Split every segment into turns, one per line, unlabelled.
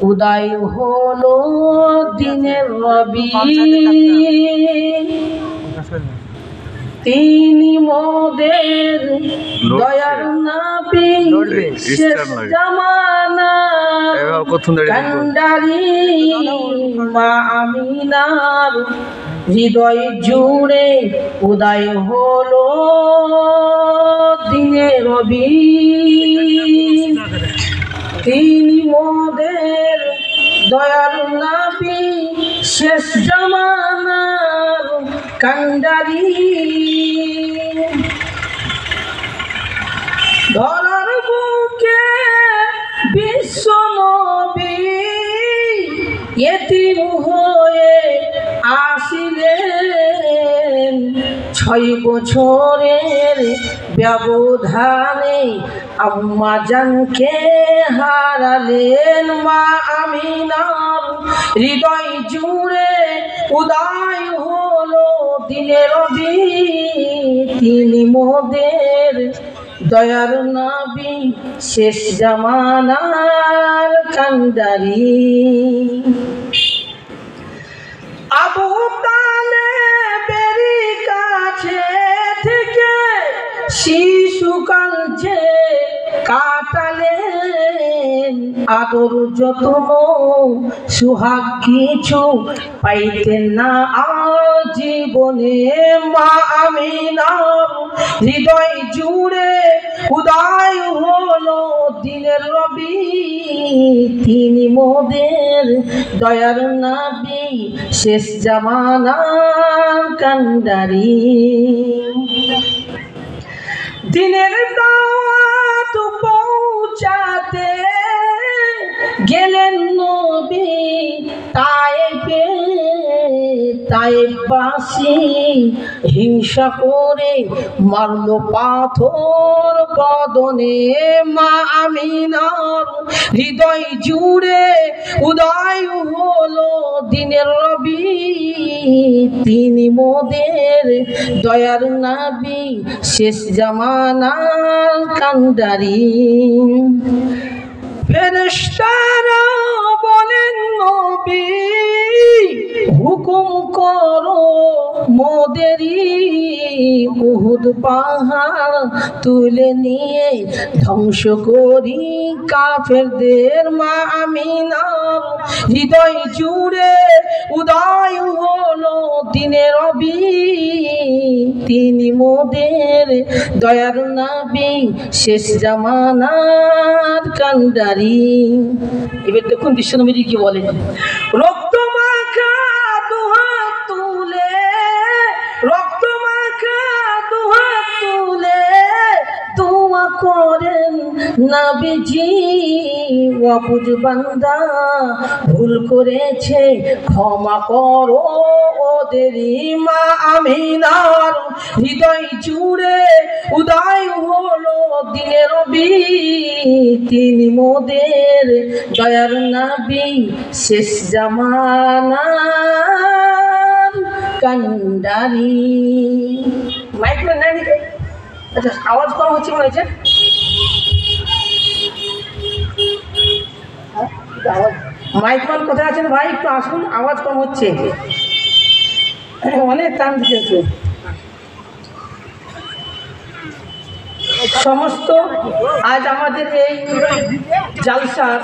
উদয় হলো দিনের রবি, তিনি মোদের দয়ার নবী, শেষ জামানার কান্ডারি মা আমিনার হৃদয় জুড়ে উদয় হলো দিনের রবি, তিনি মোদের দয়ার নবী, শেষ জামানার কান্ডারি। ধরার বুকে বিশ্ব নবী এতিম হয়ে আসিলেন, 6 বছরের ব্যবধানে আম্মা জানকে হারালেন। মা আমিনার হৃদয় জুড়ে উদয় হলো দিনের রবি, তিনি মোদের দয়ার নবী, শেষ জামানার কান্ডারি। আবু তালেবের কাছে থেকে শিশুকাল যে কাটালেন, আদর যত্ন সুহাগ কিছু পাইতেন না জীবনে। মা আমিনার হৃদয় জুড়ে উদয় হলো দিনের রবি, তিনি মোদের দয়ার নবী, শেষ জামানার কান্ডারি। দিনের দাওয়াত পৌঁছাতে গেলেন নবী তায়েফে, তায়েফবাসী হিংসা করে মারল পাথর বদনে। মা আমিনার হৃদয় জুড়ে উদয় হলো দিনের রবি, তিনি মোদের দয়ার নবী, শেষ জামানার কান্ডারি। ফেরেশতারা বলেন নবী হুকুম করো মোদেরই, উহুদ পাহাড় তুলে নিয়ে ধ্বংস করি কাফেরদের। মা আমিনার হৃদয় জুড়ে উদয় হলো দিনের রবি, তিনি মোদের দয়ার নবী, শেষ জামানার কান্ডারি। এবার দেখুন বিশ্বনবী কি বলে, রক্ত মাখা দুহাত তুলে, রক্ত মাখা দুহাত তুলে দোয়া করেন নবীজি, অবুঝ বান্দা ভুল করেছে ক্ষমা করো ওদেরই। মা আমিনার হৃদয় জুড়ে উদয় হলো দিনের রবি, তিনি মোদের দয়ার নবী, শেষ জামানার কান্ডারি। মাইক নাই নাকি? আচ্ছা, আওয়াজ কম হচ্ছে মনে হচ্ছে। মাইকম্যান কোথায় আছেন ভাই, একটু আসুন, আওয়াজ কম হচ্ছে, অনেক টান দিয়েছে। সমস্ত আজ আমাদের এই জালসার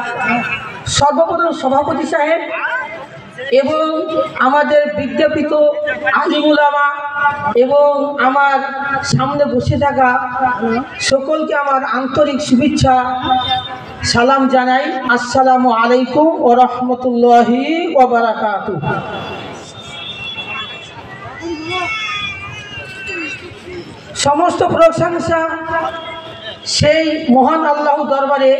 সর্বপ্রথম সভাপতি সাহেব এবং আমাদের বিজ্ঞাপিত আলিম উলামা এবং আমার সামনে বসে থাকা সকলকে আমার আন্তরিক শুভেচ্ছা সালাম জানাই। আসসালামু আলাইকুম ওয়া রাহমাতুল্লাহি ওয়া বারাকাতুহু। সমস্ত প্রশংসা সেই মহান আল্লাহ দরবারে,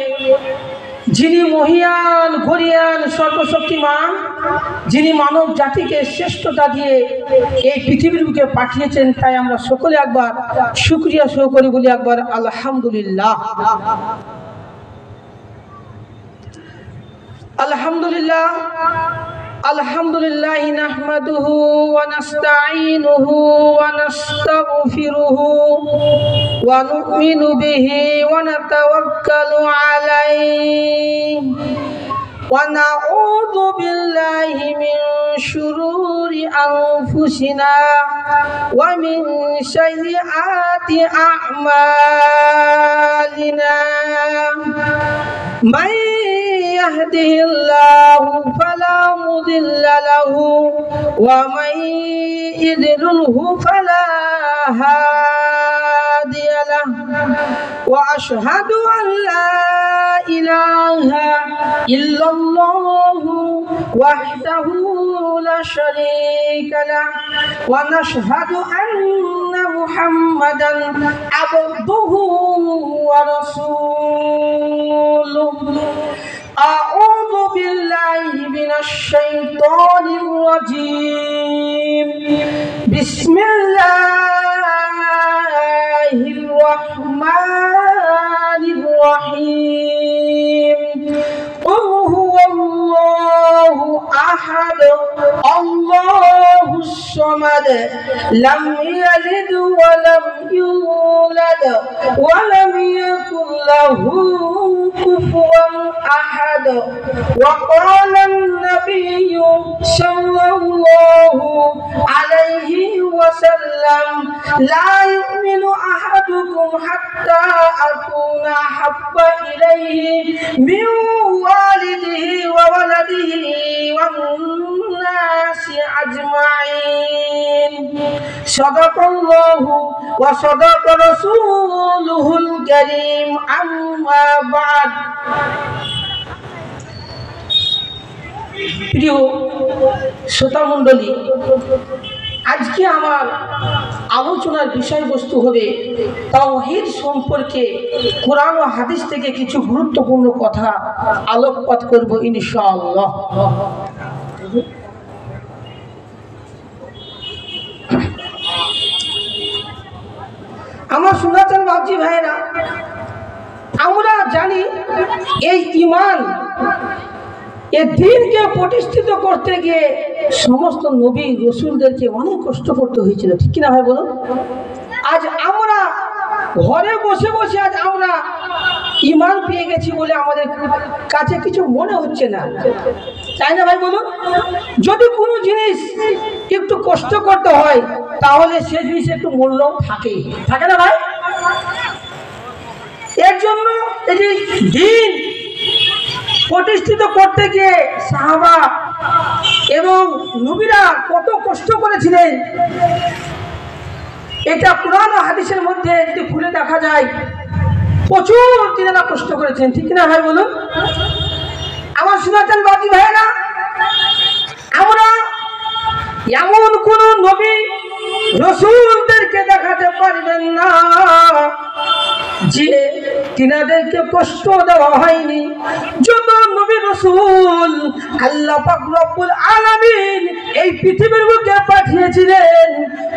যিনি মহিয়ান গরিয়ান সর্বশক্তিমান, যিনি মানব জাতিকে শ্রেষ্ঠতা দিয়ে এই পৃথিবীর বুকে পাঠিয়েছেন। তাই আমরা সকলে একবার শুকরিয়া সহকারে বলি একবার আলহামদুলিল্লাহ। আলহামদুলিল্লাহ আলহামদুলিল্লাহ নাহমাদুহু ওয়া নাস্তাঈনুহু ওয়া নাস্তাগফিরুহু ওয়া নু'মিনু বিহি ওয়া নাতাওয়াক্কালু আলাইহি ونعوذ بالله من شرور أنفسنا ومن سيئات أعمالنا من يهده الله فلا مضل له ومن يضلله فلا هادي له وأشهد أن لا إله إلا الله وحده لا شريك له ونشهد أن محمدا عبده ورسوله أعوذ بالله من الشيطان الرجيم بسم الله الرحمن الرحيم قل هو الله أحد الله الصمد لم يلد ولم يولد ولم يكن له كفوا أحد وقال النبي صلى الله عليه وسلم لا يؤمن أحدكم حتى أكون أحب إليه من والده وولده والناس أجمعين صدق الله وصدق رسوله الكريم أما بعد প্রিয় শ্রোতা মণ্ডলী, আজকে আমার আলোচনার বিষয়বস্তু হবে তাওহীদ সম্পর্কে কোরআন ও হাদিস থেকে কিছু গুরুত্বপূর্ণ কথা আলোকপাত করব ইনশাআল্লাহ। আমার সুন্নাতের বাপজি ভাইরা, আমরা জানি এই ঈমান এই দ্বীনকে প্রতিষ্ঠিত করতে গিয়ে সমস্ত নবী রসুলদেরকে অনেক কষ্ট করতে হয়েছিল, ঠিক কিনা ভাই বলুন? আজ আমরা ঘরে বসে বসে আজ আমরা ঈমান পেয়ে গেছি বলে আমাদের কাছে কিছু মনে হচ্ছে না, তাই না ভাই বলুন? যদি কোনো জিনিস একটু কষ্ট করতে হয় তাহলে সে জিনিস একটু মূল্য থাকে, থাকে না ভাই? এর জন্য এই যে দ্বীন প্রতিষ্ঠিত করতে গিয়ে সাহাবা এবং নবীরা কত কষ্ট করেছিলেন, এটা কোরআন ও হাদিসের মধ্যে যদি খুলে দেখা যায় প্রচুর তিনারা কষ্ট করেছেন, ঠিক না ভাই বলুন? আমার সুন্নাতের বাকি ভাইরা, আমরা এমন কোন নবী রসুলদেরকে দেখাতে পারবেন না যে তিনাদেরকে কষ্ট দেওয়া হয়নি। যত নবী রসুল আল্লাহ পাক রব্বুল আলামিন এই পৃথিবীর বুকে পাঠিয়েছিলেন,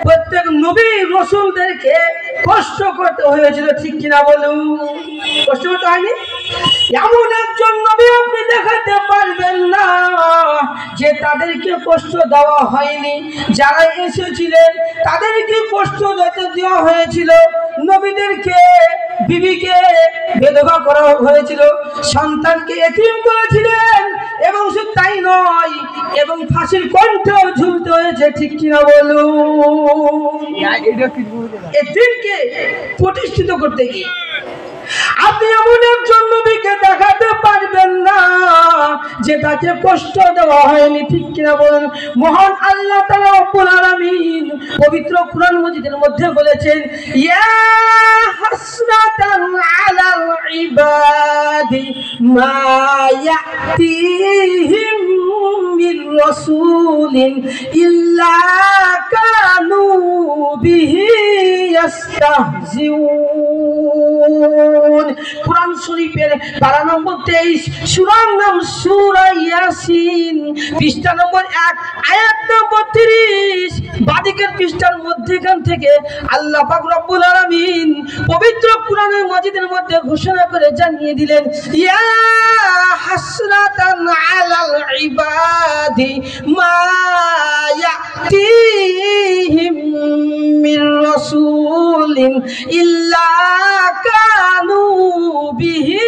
প্রত্যেক নবী রসুলদেরকে কষ্ট করতে হয়েছিল, ঠিক কিনা বলুন? কষ্ট করতে হয়নি? এমন একজন নবী আপনি দেখাতে পারবেন না যে তাদেরকে কষ্ট দেওয়া হয়নি। যারা এসেছিলেন তাদেরকে কষ্ট দেওয়া হয়েছিল, নবীদেরকে বিবিকে বিধবা করা হয়েছিল, সন্তানকে এতিম করেছিলেন, এবং শুধু তাই নয়, এবং ফাঁসির কণ্ঠেও ঝুলতে হয়েছে, ঠিক কিনা বলুন? এতিমকে প্রতিষ্ঠিত করতে গিয়ে আপনি এমন একজন নবীকে দেখাতে পারবেন না যে তাকে কষ্ট দেওয়া হয়নি, ঠিক কিনা বলুন? মহান আল্লাহ তাআলা রব্বুল আলামিন পবিত্র কুরআন মাজিদের মধ্যে বলেছেন, ইয়া হাসরাতান আলাল ইবাদি মা ইয়াতিহিম মির রাসূলিন ইল্লা কানু বিহি ইস্তাহজিউন। কুরআন শরীফের পারা নম্বর 23, সূরার নাম সূরা ইয়াসিন, পৃষ্ঠা নম্বর 1, আয়াত নম্বর 30, বাদিকের পৃষ্ঠার মধ্যখান থেকে আল্লাহ পাক রব্বুল আলামিন পবিত্র কুরআনের মাজিদের মধ্যে ঘোষণা করে জানিয়ে দিলেন, ইয়া হাসরাতান আলাল ইবাদি মা ইয়াতিহিম মির রাসূলিন ইল্লা কানু বিহি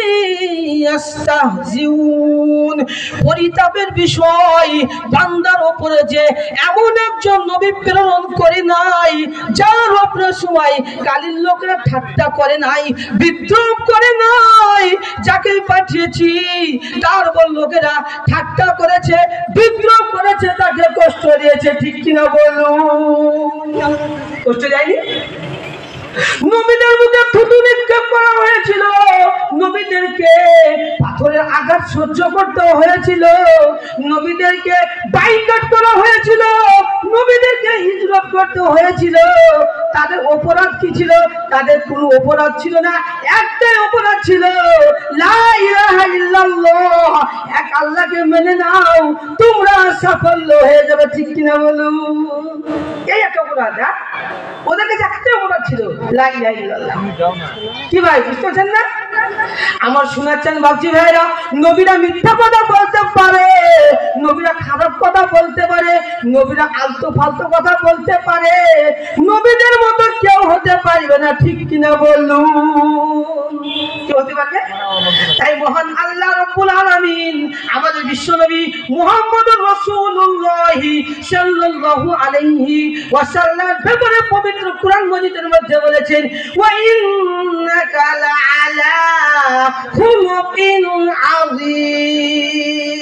ইস্তাহজিউন। পরিতাপের বিষয়, বান্দার উপরে যে এমন একজন নবী প্রেরণ করে নাই যার উপরে সময় কালির লোকেরা ঠাট্টা করে নাই, বিদ্রোহ করে নাই। যাকে পাঠিয়েছি তার উপর লোকেরা ঠাট্টা করেছে, বিদ্রোহ করেছে, তাকে কষ্ট দিয়েছে। ঠিক কিনা বলুন? কষ্ট দেয়নি? নবীদের মুখে থুতু নিক্ষেপ করা হয়েছিল, নবীদেরকে পাথরের আঘাত সহ্য করতে হয়েছিল, নবীদেরকে বাইকট করা হয়েছিল, নবীদেরকে হিজরত করতে হয়েছিল। তাদের অপরাধ কি ছিল? তাদের কোনো অপরাধ ছিল না, একটাই অপরাধ ছিল, লা ইলাহা ইল্লাল্লাহ, এক আল্লাহকে মেনে নাও, তোমরা সাফল্য হয়ে যাবে। ঠিক কিনা বলুন? এই একটা অপরাধ। ওদের কাছে একটাই অপরাধ ছিল, লা ইলাহা ইল্লাল্লাহ। কি ভাই, বুঝতে পারছেন না? আমার শোনাচ্ছেন বাবজি ভাইরা, নবীরা মিথ্যা কথা বলতে পারে, নবীরা খারাপ কথা বলতে পারে, নবীরা আলতু ফালতু কথা বলতে পারে, নবীদের মতো কেউ হতে পারবে না। ঠিক কিনা বলুন? কি হতে পারবে? তাই মহান আল্লাহ রাব্বুল আলামিন আমাদের বিশ্বনবী মুহাম্মদুর রাসূলুল্লাহ সাল্লাল্লাহু আলাইহি ওয়াসাল্লাম ব্যাপারে পবিত্র কুরআন মাজিদের মধ্যে বলেছেন, ওয়া ইন্নাকা লাআলা খুলুকিন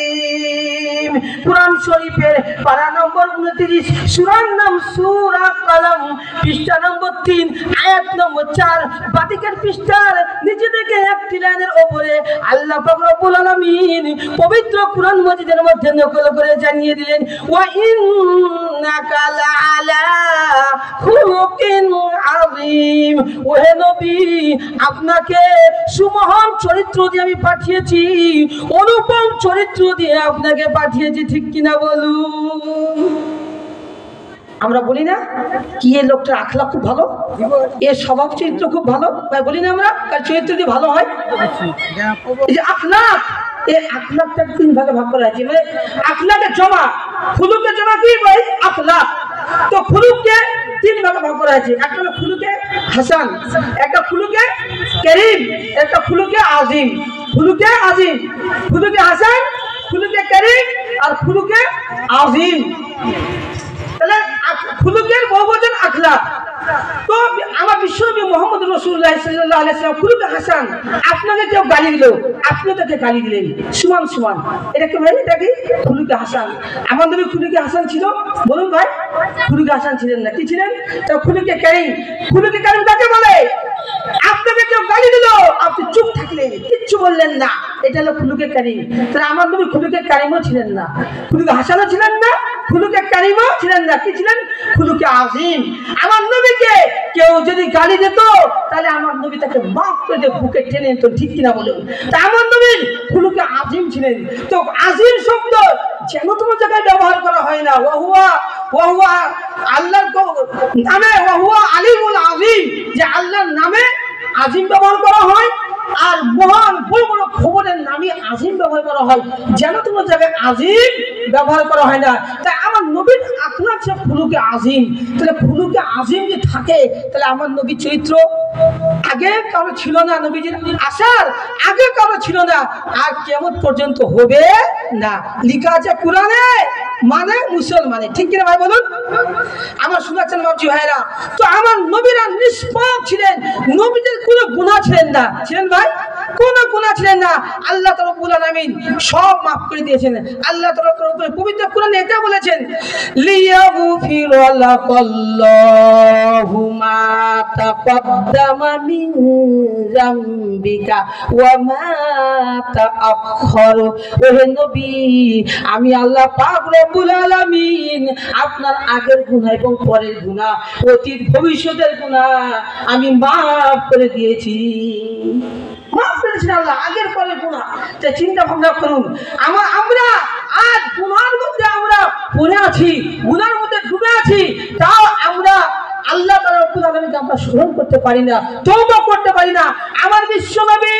আযীম। কুরআন শরীফের পারা নম্বর 29, সূরার নাম সূরা কালাম, পৃষ্ঠা নম্বর 3, আয়াত নম্বর 4, বাদিকের পৃষ্ঠার নিচে থেকে একটি লাইনের উপরে আল্লাহ পাক রব্বুল আলামিন পবিত্র কুরআন মাজিদের মধ্যে নকল করে জানিয়ে দিলেন, ওয়া ইন্নাকা লাআলা খুলুকিন আযীম। ওহে নবী, আপনাকে সুমহান চরিত্র দিয়ে আমি পাঠিয়েছি, অনুপম চরিত্র দিয়ে আপনাকে পাঠিয়েছি। ঠিক কিনা বলুন? আমরা বলি না কি এই লোকটার আখলাক খুব ভালো, এর স্বভাব চরিত্র খুব ভালো, তাই বলি না আমরা তার চরিত্র দিয়ে ভালো হয়। এই যে আখলাক, এই আখলাকটা 3 ভাগে ভাগ করা আছে, মানে আখলাকের জমা, খুলুকের জমা কি ভাই? আখলাক। তো খুলুককে 3 ভাগে ভাগ করা আছে, একটা হলো খুলুকে হাসান, একটা খুলুকে কারীম, একটা খুলুকে আজিম। খুলুকে আজিম, খুলুকে হাসান, খুলুকে কারীম আর খুলুকে আজিম। তাহলে খুলুকের বহুবচন আখলাক। তো আমার বিশ্বনবী মুহাম্মদ রাসূলুল্লাহ সাল্লাল্লাহু আলাইহি ওয়াসাল্লাম খুলুকে হাসান, আপনাকে কেউ গালি দিল, আপনি তাকে গালি দিলেন, সমান সমান। এটা কি ভাই? এটা কি খুলুকে হাসান? আমার নবী খুলুকে হাসান ছিল? বলুন ভাই, খুলুকে হাসান ছিলেন না, কি ছিলেন? তো খুলুকে কারীম। খুলুকে কারীম কাকে বলে? আপনাকে কেউ গালি দিল, আপনি চুপ থাকলেন, কিচ্ছু বললেন না, এটা হলো খুলুকে কারীম। তাহলে আমার নবী খুলুকে কারীমও ছিলেন না, খুলুকে হাসানও ছিলেন না, খুলুকে কারীমও ছিলেন না, কি ছিলেন? খুলুকে আযীম। আমার নবীকে কেউ যদি গালি দিত তাহলে আমার নবী তাকে মাফ করে দিয়ে বুকে টেনে নিত। ঠিক কিনা বলুন? তা আমার নবী খুলুকে আযীম ছিলেন। তো আযীম শব্দ যেন তোমার জায়গায় ব্যবহার করা হয় না, ওয়াহুয়া আল্লাহর নামে, ওয়াহুয়া আলিমুল আযীম, যে আল্লাহর নামে আযীম ব্যবহার করা হয়, আর মহান বড় বড় খবরের নামে আযীম ব্যবহার করা হয়, যেন তোমার জায়গায় আযীম ব্যবহার করা হয় না। তাই আমার নবীর আখলাক সে খুলুকে আযীম। তাহলে খুলুকে আযীম যে থাকে, তাহলে আমার নবীর চরিত্র আগে কারো ছিল না, নবীজির আসার আগে কারো ছিল না, আর কিয়ামত পর্যন্ত হবে না। লেখা আছে কোরআনে, মানে মুসলমানে। ঠিক কিনা ভাই বলুন? আমার শোনাচ্ছেন বাবজি ভাইরা, তো আমার নবীরা নিষ্পাপ ছিলেন, নবীদের কোনো গুনাহ ছিলেন না, ছিলেন ভাই? কোনো গুনাহ ছিলেন না। আল্লাহ তাআলা রব্বুল আলামিন সব মাফ করে দিয়েছেন। আল্লাহ তাআলা পবিত্র কোরআনে এটা বলেছেন, লিয়াগফির লাকাল্লাহু মা তাকদ্দামা মিন যামবিকা ওয়া মা তাআখার। ওহে নবী, আমি আল্লাহ পাক রব্বুল আলামিন আপনার আগের গুনাহ এবং পরের গুনাহ, অতীত ভবিষ্যতের গুনাহ আমি মাফ করে দিয়েছি। মাফ করেছেন আল্লাহ আগের পরের গুনাহ। তাই চিন্তা ভাবনা করুন, আমরা আজ গুনার মধ্যে আমরা পড়ে আছি, গুনার মধ্যে ডুবে আছি, তাও আমরা আল্লাহ তাআলা রব্বুল আলামিনকে আমরা স্মরণ করতে পারি না, তওবা করতে পারি না। আমার বিশ্বনবী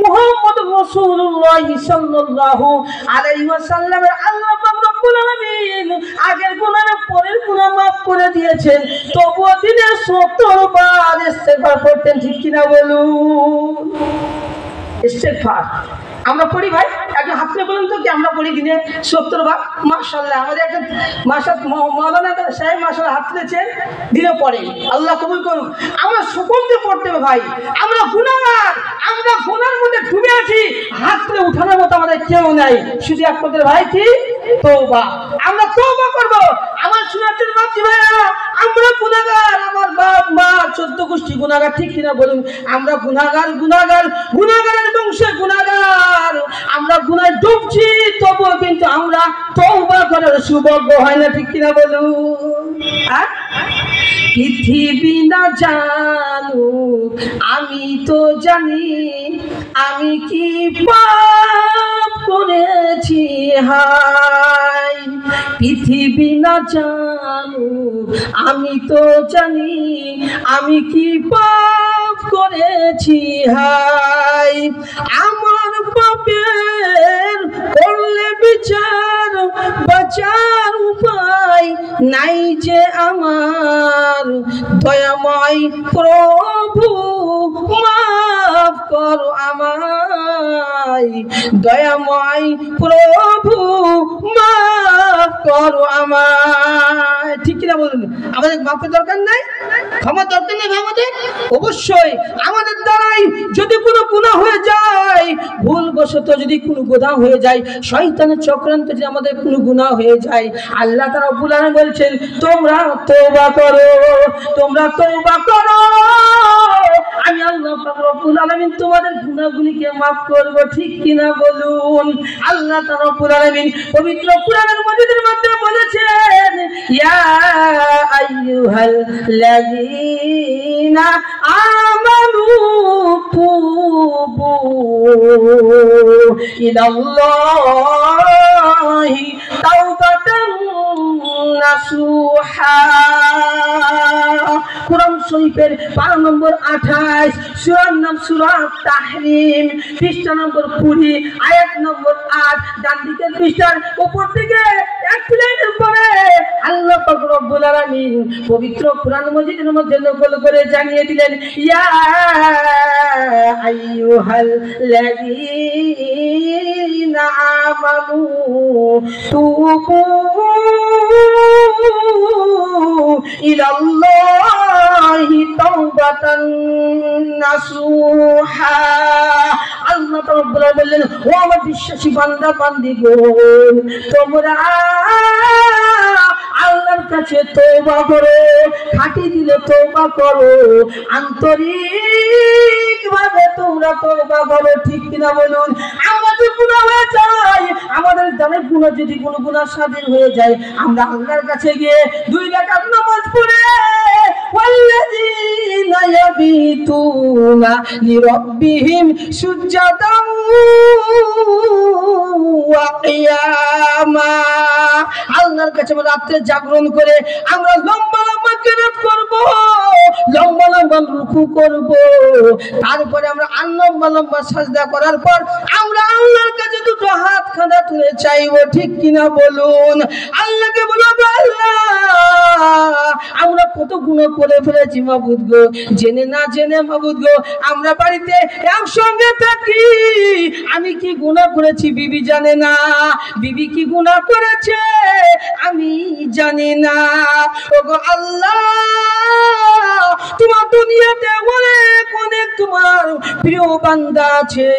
মুহাম্মদ রাসূলুল্লাহ সাল্লাল্লাহু আলাইহি ওয়াসাল্লামের আল্লাহ পাক রব্বুল আলামিন আগের গুনাহ পরের গুনাহ মাফ করে দিয়েছেন, তবুও দিনে 70 বার ইস্তেগফার করতেন। ঠিক কিনা বলুন? ইস্তেগফার আমরা পড়ি ভাই, একজন হাত তুলে বলুন তো কি আমরা পড়ি দিনে 70 বার? মাশাআল্লাহ, আমাদের একটা মাওলানা সাহেব মাশাআল্লাহ হাত তুলেছেন, দিনে পড়েন। আল্লাহ কবুল করুন। আমরা সকলকে পড়তে হবে ভাই, আমরা গুনাহগার, আমরা গুনার মধ্যে ডুবে আছি, হাত তুলে উঠানোর মতো আমাদের কেউ নাই, শুধু একমাত্র ভাই কি তওবা। আমরা তওবা করব। আমার সুন্নাতের বাপজি ভাইরা, আমরা গুনাহগার, আমার বাপ মা 14 গোষ্ঠী গুনাহগার, ঠিক কিনা বলুন? আমরা গুনাহগার, গুনাহগার, গুনাহগারের বংশে গুনাহগার, আমরা গুনায় ডুবছি, তবুও কিন্তু আমরা তওবা করার সৌভাগ্য হয় না, ঠিক কিনা বলুন? হ্যাঁ, পৃথিবী না জানুক আমি তো জানি আমি কি পাপ করেছি, হায় পৃথিবী না জানুক আমি তো জানি আমি কি পাপ করেছি, হায় আমার পাপের করলে বিচার, বাঁচার উপায় নাই যে আমার, দয়াময় প্রভু মাফ করো আমায়, দয়াময় প্রভু মাফ করো আমায়, ঠিক কিনা বলুন? আমাদের মাফের দরকার নাই, ক্ষমা দরকার নেই আমাদের? অবশ্যই আমাদের দ্বারাই যদি কোনো গুনাহ হয়ে যায়, ভুলবশত যদি কোনো গুনাহ হয়ে যায়, শয়তানের চক্রান্ত যদি আমাদের কোনো গুনাহ হয়ে যায়, আল্লাহ তাআলা রব্বুল আলামিন বলছেন তোমরা তওবা করো, তোমরা তওবা করো, আমি আল্লাহ পাক রব্বুল আলামিন তোমাদের গুনাহগুলিকে maaf করব, ঠিক কিনা বলুন? আল্লাহ তাআলা রব্বুল আলামিন পবিত্র কোরআনের মধ্যে বলেছেন ইয়া আইয়ুহাল্লাযীনা আমানু তুবু ইলাল্লাহি তাওবাতান নাসুহা। কোরআন শরীফের 12 নম্বর 28, সূরার নাম সূরা তাহরিম, পৃষ্ঠা নম্বর 20, আয়াত নম্বর 8, ডান দিকের পৃষ্ঠার উপর থেকে এক লাইনের পরে আল্লাহ পাক রব্বুল আলামিন পবিত্র কোরআন মাজিদের মধ্যে নকল করে জানিয়ে দিলেন ইয়া আইয়ুহাল্লাযীনা আমানু তুবু ইলাল্লাহি তাওবাতান নাসুহা। আল্লাহ তাআলা বললেন ও আমার বিশ্বাসী বান্দা বান্দীগণ, তোমরা আল্লাহর কাছে তওবা করো, খাঁটি দিলে তওবা করো, আন্তরিকভাবে তোমরা তওবা করো, ঠিক কিনা বলুন? আমাদের গুনাহ হয়ে যায়, আমাদের জানের গুনাহ যদি কোনো গুনাহ সাদির হয়ে যায়, আমরা আল্লাহর কাছে গিয়ে 2 রাকাত নামাজ পড়ে ওয়াল্লাযীনা ইয়াবিতুনা লিরাব্বিহিম সুজদান ওয়া কিয়ামা, আল্লাহর কাছে রাতে জাগরণ করে আমরা লম্বা লম্বা কিরাত করব, লম্বা লম্বা রুকু করব, তারপরে আমরা লম্বা লম্বা সাজদা করার পর আমরা আল্লাহর কাছে দুটো হাত খাড়া তুলে চাইবো, ঠিক কিনা বলুন? আল্লাহকে বলবো আল্লাহ আমরা কত গুনাহ করে ফেলেছি মাবুদ গো, জেনে না জেনে মাবুদ গো, আমরা বাড়িতে একসঙ্গে থাকি, আমি কি গুনাহ করেছি বিবি জানে না, বিবি কি গুনাহ করেছে আমি জানি না। ওগো আল্লাহ তোমার দুনিয়াতে অনেক অনেক তোমার প্রিয় বান্দা আছে,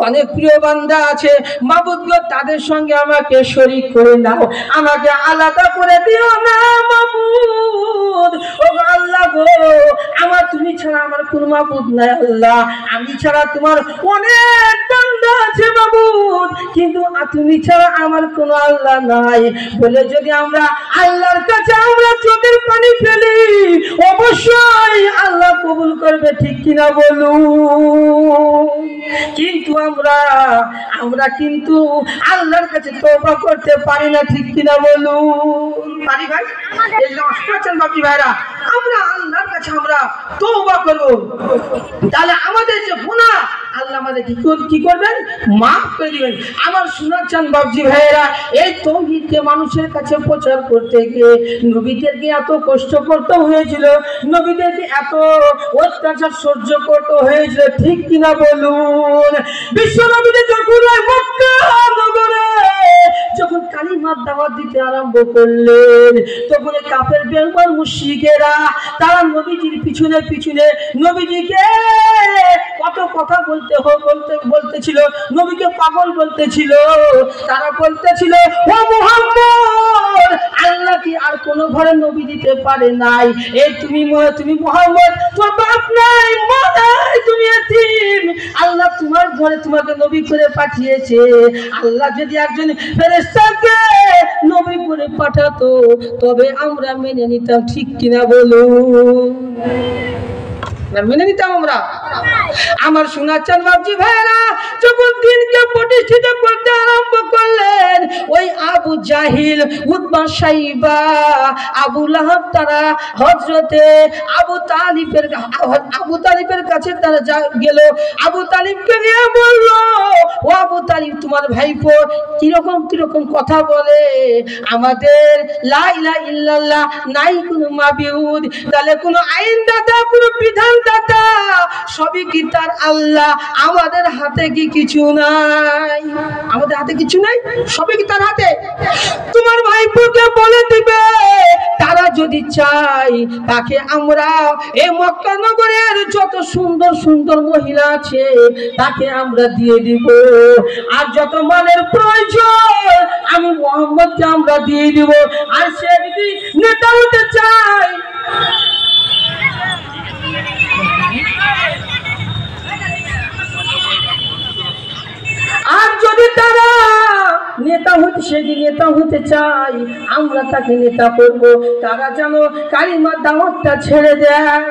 অনেক প্রিয় বান্দা আছে মাবুদ গো, তাদের সঙ্গে আমাকে শরীক করে নাও, আমাকে আলাদা করে দিও না মাবুদ। ও আল্লাহ গো, আমার তুমি ছাড়া আমার কোন মাবুদ নাই আল্লাহ, আমি ছাড়া তোমার অনেক বান্দা আছে মাবুদ, কিন্তু তুমি ছাড়া আমার কোনো আল্লাহ নাই বলে যদি আমরা আল্লাহর কাছে আমরা চোখের পানি ফেলি, অবশ্যই আল্লাহ কবুল করবে, ঠিক কিনা বলুন? কিন্তু আমরা কিন্তু আল্লাহর কাছে তওবা করতে পারি না, ঠিক কিনা বলুন? পারি ভাই? এই যে অষ্টআছেন বাপি ভাইরা, আমরা আল্লাহর কাছে আমরা তওবা করব, তাহলে আমাদের যে গুনাহ আল্লাহ আমাদের কি করবেন, মাফ করে দিবেন। আমার শোনার চান বাবজি ভাইয়েরা, এই তৌহিদকে মানুষের কাছে প্রচার করতে গিয়ে নবীদেরকে এত কষ্ট করতে হয়েছিল, নবীদেরকে এত অত্যাচার সহ্য করতে হয়েছিল, ঠিক কিনা বলুন? বিশ্ব নবীদের যখন মক্কা নগরে যখন কালিমার দাওয়াত দিতে আরম্ভ করলেন, তখন কাফের বেঈমান মুশরিকেরা তারা নবীজির পিছনে পিছনে নবীজিকে কত কথা বলতেছিল, নবীকে পাগল বলতেছিল। তারা বলতেছিল, ও মুহাম্মদ, আল্লাহ কি আর কোন ঘরে নবী দিতে পারে নাই? এই তুমি মুহাম্মদ, তোমার বাপ নাই, মা নাই, তুমি এতিম, আল্লাহ তোমার ঘরে তোমাকে নবী করে পাঠিয়েছে। আল্লাহ যদি একজন ফেরেশতাকে নবী করে পাঠাতো তবে আমরা মেনে নিতাম, ঠিক কিনা বলুন? মেনে নিতাম আমরা। আমার শোনাচ্ছেন বাবজি ভাইরা, যখন দিনকে প্রতিষ্ঠিত করতে আরম্ভ করলেন, ওই আবু জাহিল, উতবা, সাইবা, আবু লাহাব, তারা হযরতে আবু তালিবের কাছে তারা গেল। আবু তালিবকে নিয়ে বলল, ও আবু তালিব, তোমার ভাইপো কিরকম কথা বলে, আমাদের লা ইলাহা ইল্লাল্লাহ নাই কোনো মাবুদ, তাহলে কোনো আইন দাতা, কোনো বিধান দাতা, সবই কি তার আল্লাহ, আমাদের হাতে কি কিছু নাই? আমাদের হাতে কিছু নাই, সবই কি তার হাতে? তোমার ভাইপোকে বলে দিবে, তারা যদি চাই তাকে আমরা এই মক্কা নগরের যত সুন্দর সুন্দর মহিলা আছে তাকে আমরা দিয়ে দিব, আর যত মালের প্রয়োজন আমি মুহাম্মদকে আমরা দিয়ে দিব। আর সে যদি নেতা হতে চায়, আর যদি তারা নেতা হতে চাই, আমরা তাকে নেতা করব। তারা যেন কালিমার দাওয়াতটা ছেড়ে দেয়।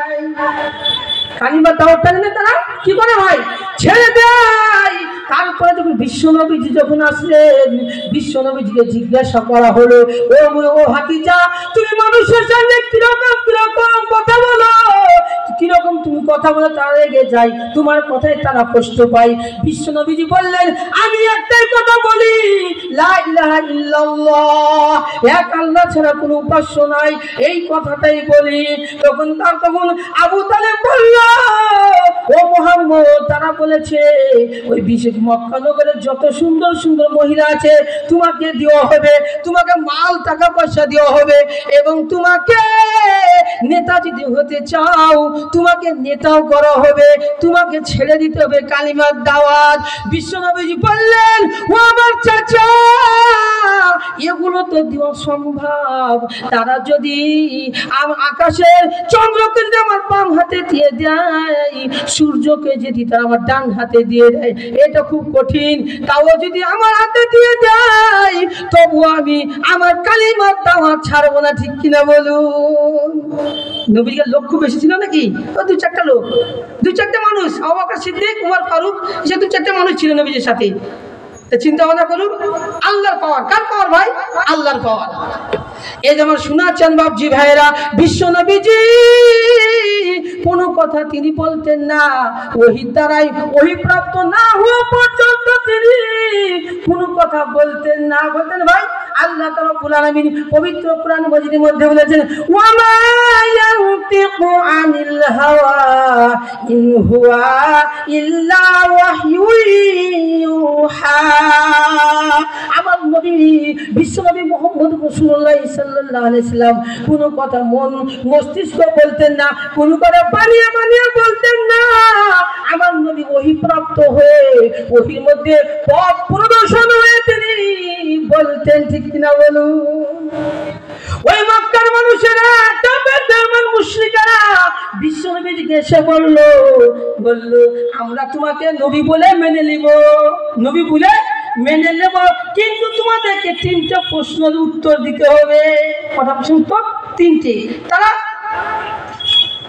কালিমার দাওয়াতটা নিয়ে তারা কি করে ভাই ছেড়ে দেয়। তারপরে যখন বিশ্বনবীজি যখন আসলেন, বিশ্বনবীজিকে জিজ্ঞাসা করা হলো, ও হাতিজা, তুমি মানুষের সামনে কিরকম কথা বলো, কিরকম তুমি কথা বলে তারা রেগে যায়, তোমার কথায় তারা কষ্ট পায়। বিশ্বনবীজি বললেন, আমি একটাই কথা বলি, লা ইলাহা ইল্লাল্লাহ, এক আল্লাহ ছাড়া কোনো উপাস্য নাই, এই কথাটাই বলি। তখন আবু তালেব বলল, ও মুহাম্মদ, তারা বলেছে ওই বিশেষ মক্কা নগরের যত সুন্দর সুন্দর মহিলা আছে তোমাকে দেওয়া হবে, তোমাকে মাল টাকা পয়সা দেওয়া হবে, এবং তোমাকে নেতা যদি হতে চাও তোমাকে নেতাও করা হবে, তোমাকে ছেড়ে দিতে হবে কালিমার দাওয়াত। বিশ্বনবীজি বললেন, ও আমার চাচা, এগুলো তো দেওয়া সম্ভব, তারা যদি আকাশের চন্দ্রকে যদি আমার বাম হাতে দিয়ে দেয়, সূর্যকে যদি তারা আমার ডান হাতে দিয়ে দেয়, এটা খুব কঠিন, তাও যদি আমার হাতে দিয়ে দেয় তবু আমি আমার কালিমার দাওয়াত ছাড়বো না, ঠিক কিনা বলুন? নবীর লোক খুব বেশি ছিল নাকি? দু চারটা লোক, দু চারটা মানুষ, আবু বকর সিদ্দিক, উমর ফারুক, সে দু চারটা মানুষ ছিল নবীর সাথে। চিন্তা ভাবনা করুন, আল্লাহর পাওয়ার। কার পাওয়ার ভাই? আল্লাহর পাওয়ার। এই যেমন শোনাচ্ছেন বাবজি ভাইয়েরা, বিশ্ব নবীজি কোনো কথা তিনি বলতেন না, ওহীর দ্বারাই ওহী প্রাপ্ত না হওয়া পর্যন্ত তিনি কোনো কথা বলতেন না। বলতেন ভাই, আল্লাহ তাআলা রব্বুল আলামিন পবিত্র কোরআন মাজিদের মধ্যে বলেছেন, ওয়া মা ইয়ানতিকু আনিল হাওয়া ইন হুয়া ইল্লা ওয়াহয়ুহা। আমার নবী বিশ্বনবী মুহাম্মদ রাসূলুল্লাহ সাল্লাল্লাহু আলাইহি সাল্লাম কোনো কথা মন মস্তিষ্ক বলতেন না, কোনো কথা বানিয়ে বলতেন না। আমার নবী ওহী প্রাপ্ত হয়ে ওহীর মধ্যে পথ প্রদর্শন হয়ে তিনি বলতেন, ঠিক কিনা বলুন? ওই মক্কার মানুষেরা, মুশরিকেরা বিশ্বনবীকে এসে বলল, আমরা তোমাকে নবী বলে মেনে নিব, নবী বলে মেনে নেব, কিন্তু তোমাদেরকে তিনটা প্রশ্নের উত্তর দিতে হবে। কটা প্রশ্ন? উত্তর তিনটে। তারা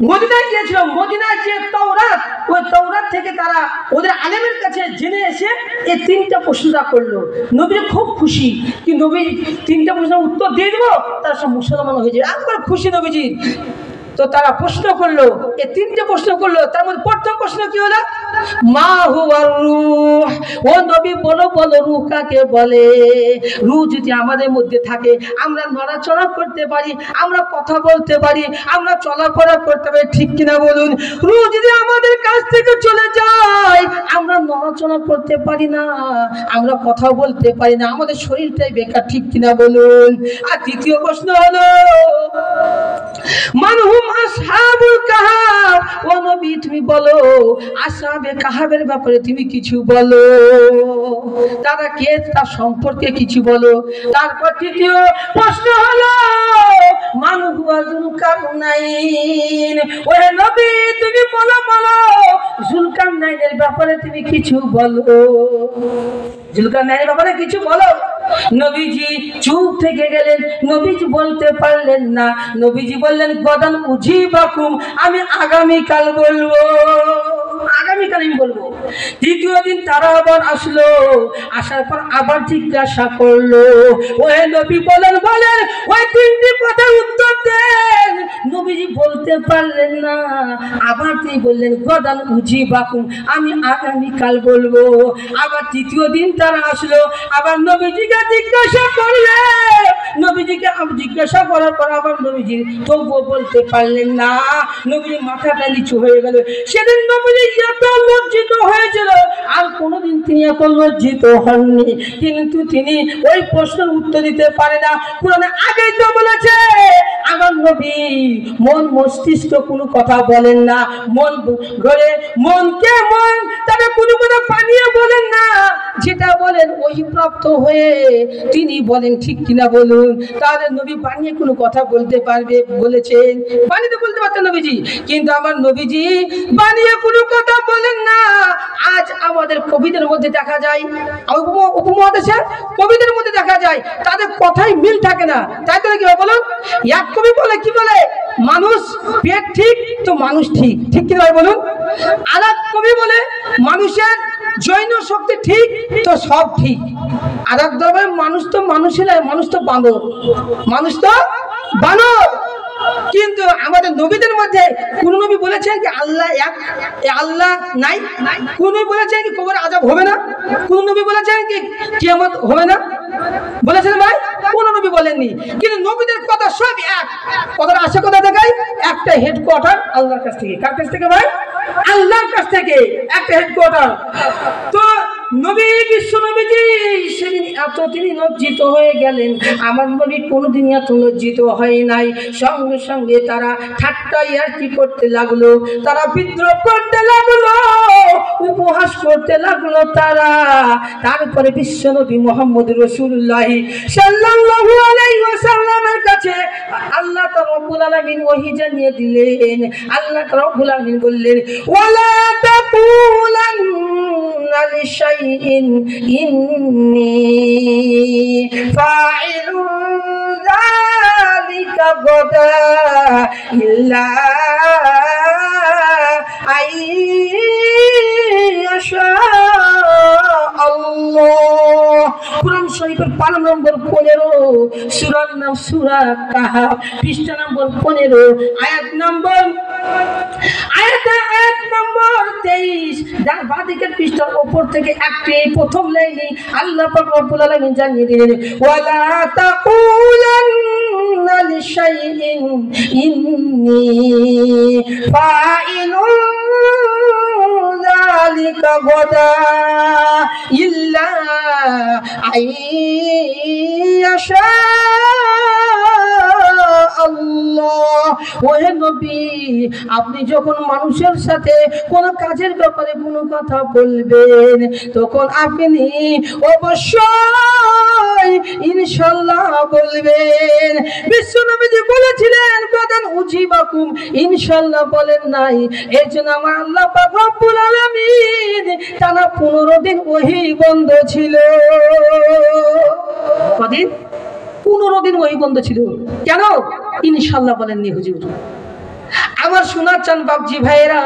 মদিনায় গিয়েছিল, মদিনায় যে তাওরাত, ওই তাওরাত থেকে তারা ওদের আলেমের কাছে জেনে এসে এই তিনটা প্রশ্নটা করলো। নবী খুব খুশি, কিন্তু নবী তিনটা প্রশ্নের উত্তর দিয়ে দেবো, তার সব মুসলমান হয়ে যাবে, একবার খুশি নবীজি। তো তারা প্রশ্ন করলো, এই তিনটে প্রশ্ন করলো। তার মধ্যে প্রথম প্রশ্ন কি হলো, মা হুয়ার রূহ, ও নবী বলো বলো রূহ কাকে বলে? রূহ যদি আমাদের মধ্যে থাকে, আমরা নড়াচড়া করতে পারি, আমরা কথা বলতে পারি, আমরা চলাফেরা করতে পারি, ঠিক কিনা বলুন? রূহ যদি আমাদের কাছ থেকে চলে যায়, আমরা নড়াচড়া করতে পারি না, আমরা কথা বলতে পারি না, আমাদের শরীরটাই বেকার, ঠিক কিনা বলুন? আর দ্বিতীয় প্রশ্ন হলো, মানহুম আসহাবুল কাহাফ, ও নবী তুমি বলো আসহাবে কাহাফের ব্যাপারে তুমি কিছু বলো, তারা কে, তার সম্পর্কে কিছু বলো। তারপর তৃতীয় প্রশ্ন হলো, মান হুয়া যুলকারনাইন, ও নবী তুমি বলো বলো যুলকারনাইনের ব্যাপারে তুমি কিছু বলো, যুলকারনাইনের ব্যাপারে কিছু বলো। নবীজি চুপ থেকে গেলেন, নবীজি বলতে পারলেন না। নবীজি বললেন, গদান উজিবাকুম, আমি আগামীকাল বলবো, আগামীকাল আমি বলবো। দ্বিতীয় দিন তারা আবার আসলো, আসার পর আবার জিজ্ঞাসা করলো, ওহে নবী বলেন বলেন ওই তিনটি কথার উত্তর দেন। নবীজি বলতে পারলেন না, আবার তিনি বললেন, গদান উজিবাকুম, আমি আগামীকাল বলবো। আবার তৃতীয় দিন তারা আসলো, আবার নবীজিকে জিজ্ঞাসা করলে, নবীজিকে জিজ্ঞাসা করার পর আবার নবীজি তবুও বলতে পারলেন না। নবীজি মাথাটা নিচু হয়ে গেল। সেদিন নবীজি এত লজ্জিত হয়েছিল, আর কোনোদিন তিনি এত লজ্জিত হননি। কিন্তু তিনি ওই প্রশ্নের উত্তর দিতে পারে না। কোরআনে আগেই তো বলেছে, আমার নবী মন মস্তিষ্ক কোনো কথা বলেন না, মন ঘরে মনকে মন তবে কোনো কথা বানিয়ে বলেন না, যেটা বলেন ওই প্রাপ্ত হয়ে তিনি বলেন, ঠিক কিনা বলুন? তাহলে নবী বানিয়ে কোনো কথা বলতে পারবে? বলেছেন বানিয়ে তো বলতে পারতেন নবীজি, কিন্তু আমার নবীজি বানিয়ে কোনো কথা বলেন না। আজ আমাদের কবিদের মধ্যে দেখা যায়, উপমহাদেশের কবিদের মধ্যে দেখা যায় তাদের কথাই মিল থাকে না। তাই তো কি বলুন? এক কবি বলে, কি বলে, মানুষ পেট ঠিক তো মানুষ ঠিক, ঠিক কিনা বলুন? আর এক কবি বলে, মানুষের জৈন শক্তি ঠিক তো সব ঠিক। আর এক ধর্মে মানুষ তো মানুষই নয়, মানুষ তো বানর, মানুষ তো বানর। কিন্তু আমাদের নবীদের মধ্যে কোন নবী বলেছেন কি আল্লাহ এক, আল্লাহ নাই? কোন নবী বলেছেন কি কবর আযাব হবে না? কোন নবী বলেছেন কি কিয়ামত হবে না? বলেছেন ভাই? কোন নবী বলেননি। কিন্তু নবীদের কথা সব এক। কথাটা আসে কোথা থেকে? একটা হেডকোয়ার্টার আল্লাহর কাছ থেকে। কার কাছ থেকে ভাই? আল্লাহর কাছ থেকে একটা হেডকোয়ার্টার। তো নবী বিশ্ব নবীজি সেদিন এত তিনি লজ্জিত হয়ে গেলেন, আমার নবী কোনোদিন এত লজ্জিত হয় নাই। সঙ্গে সঙ্গে তারা ঠাট্টা ইয়ার্কি করতে লাগলো, তারা বিদ্রোহ করতে লাগলো, উপহাস করতে লাগলো তারা। তারপরে বিশ্ব নবী মুহাম্মদ রাসূলুল্লাহ সাল্লাল্লাহু আলাইহি ওয়াসাল্লামের কাছে আল্লাহ তাআলা রব্বুল আলামিন ওহী জানিয়ে দিলেন। আল্লাহ তাআলা রব্বুল আলামিন বললেন, ওয়ালা তাকুলান্না লিশাইইন ইন্নী ফাইলুন যালিকা গাদা ইল্লা আইয়াশা আল্লাহ। কুরআন শরীফের পারা নম্বর 15, সূরার নাম সূরা কাহাফ, পৃষ্ঠা নম্বর 15, আয়াত নম্বর 23। যার বাদিকের পৃষ্ঠার উপর থেকে একটি প্রথম লাইনে আল্লাহ পাক রব্বুল আলামিন জানিয়ে দিলেন, ওয়ালা তাকুলান্না লিশাইইন ইন্নী ফাইলুন যালিকা গাদা ইল্লা আইয়াশা আল্লাহ। ওহে নবী, আপনি যখন মানুষের সাথে কোন কাজের ব্যাপারে কোনো কথা বলবেন, তখন আপনি অবশ্যই ইনশাআল্লাহ বলবেন। বিশ্ব নবীজি বলেছিলেন, গদান উজিবাকুম, ইনশাআল্লাহ বলেন নাই। এর জন্য আমার আল্লাহ পাক রব্বুল আলামিন টানা 15 দিন ওহী বন্ধ ছিল। কদিন? 15 দিন ওহী বন্ধ ছিল। কেন? ইনশাআল্লাহ বলেননি হুজুর। আমার আমার সোনার চাঁদ বাপজি ভাইয়েরা,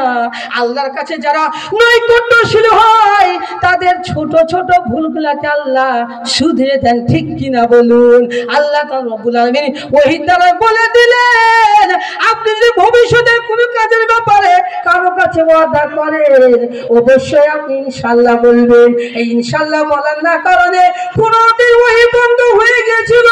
আল্লাহর কাছে যারা নৈকট্যশীল হয় তাদের ছোট ছোট ভুলগুলাকে আল্লাহ শুধরে দেন, ঠিক কিনা বলুন? আল্লাহ তাআলা রব্বুল আলামিন ওহী দ্বারা বলে দিলেন, আপনি যদি ভবিষ্যতে কোনো কাজের ব্যাপারে কারো কাছে ওয়াদা করেন, অবশ্যই আপনি ইনশাআল্লাহ বলবেন। এই ইনশাআল্লাহ বলার না কারণে কোনদিন ওহী বন্ধ হয়ে গিয়েছিল।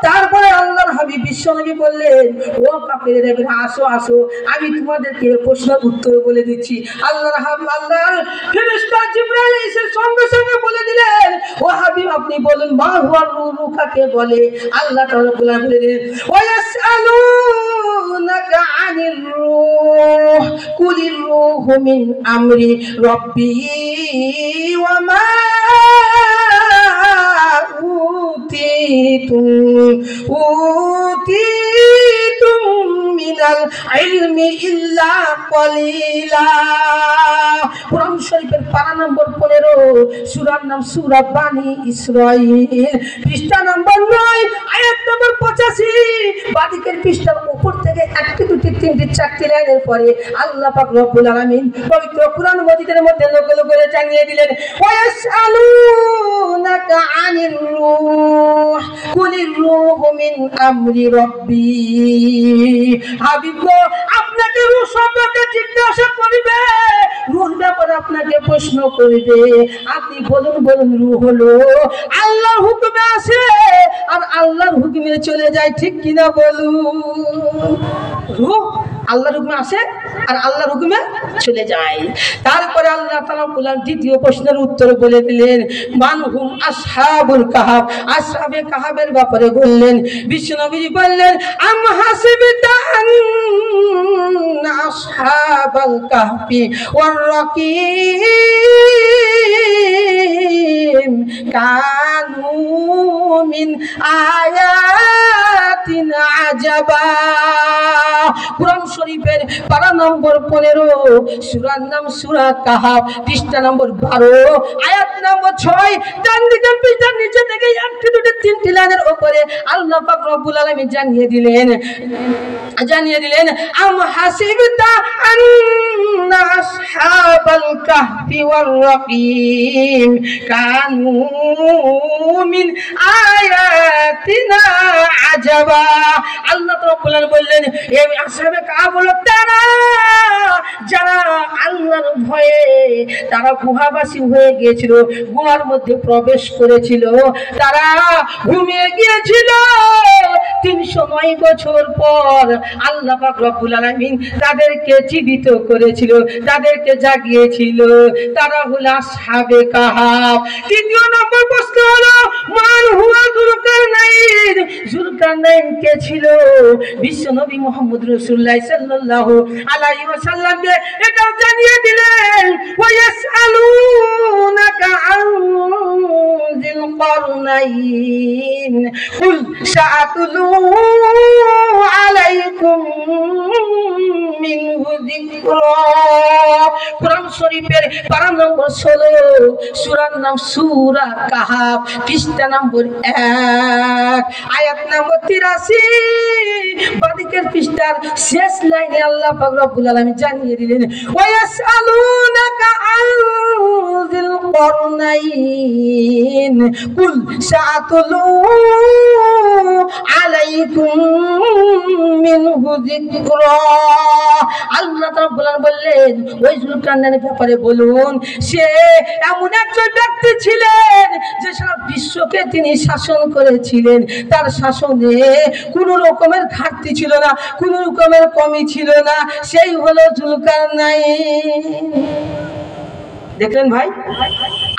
তারপরে আল্লাহর হাবিব বিশ্বনবী বললেন, ও কাফেরেরা, আসো আসো, আমি তোমাদেরকে প্রশ্নের উত্তর বলে দিচ্ছি। আল্লাহর হাবিব, আল্লাহর ফেরেশতা জিবরাইল এসে সঙ্গে সঙ্গে বলে দিলেন, ও হাবিব আপনি বলুন, মা হুয়ার রূহ কাকে বলে? আল্লাহ তাআলা বলে দিলেন, ওয়া ইয়াসআলুনাকা আনির রূহ কুলির রূহু মিন আমরি রাব্বি ওয়া মা উতিতুম মিনাল ইলমি ইল্লা কলিলা। কোরআন শরীফের পারা নম্বর 15, সূরার নাম সূরা বানী ইসরাঈল, পৃষ্ঠা নম্বর 9, আয়াত নম্বর 85। বাদিকের পৃষ্ঠার উপর থেকে 1 2 3 4 লাইনের পরে আল্লাহ পাক রব্বুল আলামিন পবিত্র কোরআন মাজিদের মধ্যে নকল করে জানিয়ে দিলেন, ওয়া ইয়াসআলুনাকা আনির রূহ কুলির রূহু মিন আমরি রাব্বি। হাবিব, আপনাকে রূহ সম্পর্কে জিজ্ঞাসা করবে, রূহ ব্যাপারে আপনাকে প্রশ্ন করবে, আপনি বলুন বলুন রূহ হলো আল্লাহর হুকুমে আসে আর আল্লাহর হুকুমে চলে যায়, ঠিক কিনা বলুন? রূহ আল্লাহর হুকুমে আসে আর আল্লাহর হুকুমে চলে যায়। তারপরে আল্লাহ তাআলা বললেন, দ্বিতীয় প্রশ্নের উত্তর বলে দিলেন, মানহুম আসহাবুল কাহাফ, আসহাবে কাহাফের ব্যাপারে বললেন। বিশ্বনবী বললেন, আম হাসিবতা আন্না আসহাবাল কাহফি ওয়ার রাকিম কানু মিন আয়াতিনা আজাবা। কোরআন শরীফের পারা নম্বর 15, সূরার নাম সূরা কাহাফ, পৃষ্ঠা নম্বর 12, আয়াত নম্বর 6। ডান দিকের পৃষ্ঠার নিচে থেকে 1 2 3 লাইনের উপরে আল্লাহ পাক রব্বুল আলামিন জানিয়ে দিলেন, আম হাসিবতা আন্না আসহাবাল কাহফি ওয়ার রাকিম কানু মিন আয়াতিনা আজাবা। আল্লাহ রব্বুল আলামিন বললেন, এই আসহাবে কাহফ হলো তারা যারা আল্লাহর ভয়ে তারা গুহাবাসী হয়ে গিয়েছিল, গুহার মধ্যে প্রবেশ করেছিল, তারা ঘুমিয়ে গিয়েছিল। 309 বছর পর আল্লাহ পাক রব্বুল আলামিন তাদেরকে জীবিত করেছিল, তাদেরকে জাগিয়েছিল। তারা হলো আসহাবে কাহফ। তৃতীয় নম্বর প্রশ্ন হলো, মান হুয়া যুলকারনাইন। যুলকারনাইন কে ছিল? বিশ্বনবী মুহাম্মদ রাসূলুল্লাহ সাল্লাল্লাহু আলাইহি ওয়াসাল্লামকে এটাও জানিয়ে দিলেন, ওয়া ইয়াসআলুনাকা আন যিল কারনাইন কুল সাআতুলু আলাইকুম মিনহু যিকরা। কোরআন শরীফের পারা নম্বর 16, সূরার নাম সূরা কাহাফ, পৃষ্ঠা নম্বর 1, আয়াত নম্বর 83। বাদিকের পৃষ্ঠার শেষ লাইনে আল্লাহ পাক রব্বুল আলামিন জানিয়ে দিলেন, ওয়া ইয়াসআলুনাকা আন যিল কারনাইন কুল সাআতুলু আলাইকুম মিনহু যিকরা। আল্লাহ তাআলা বললেন, ওই যুলকারনাইনের ব্যাপারে বলুন, সে এমন একজন ব্যক্তি ছিলেন যে সারা বিশ্বকে তিনি শাসন করেছিলেন। তার শাসনে কোনো রকমের ঘাটতি ছিল না, কোনো রকমের কমি ছিল না। সেই হলো যুলকারনাইন। দেখলেন ভাই,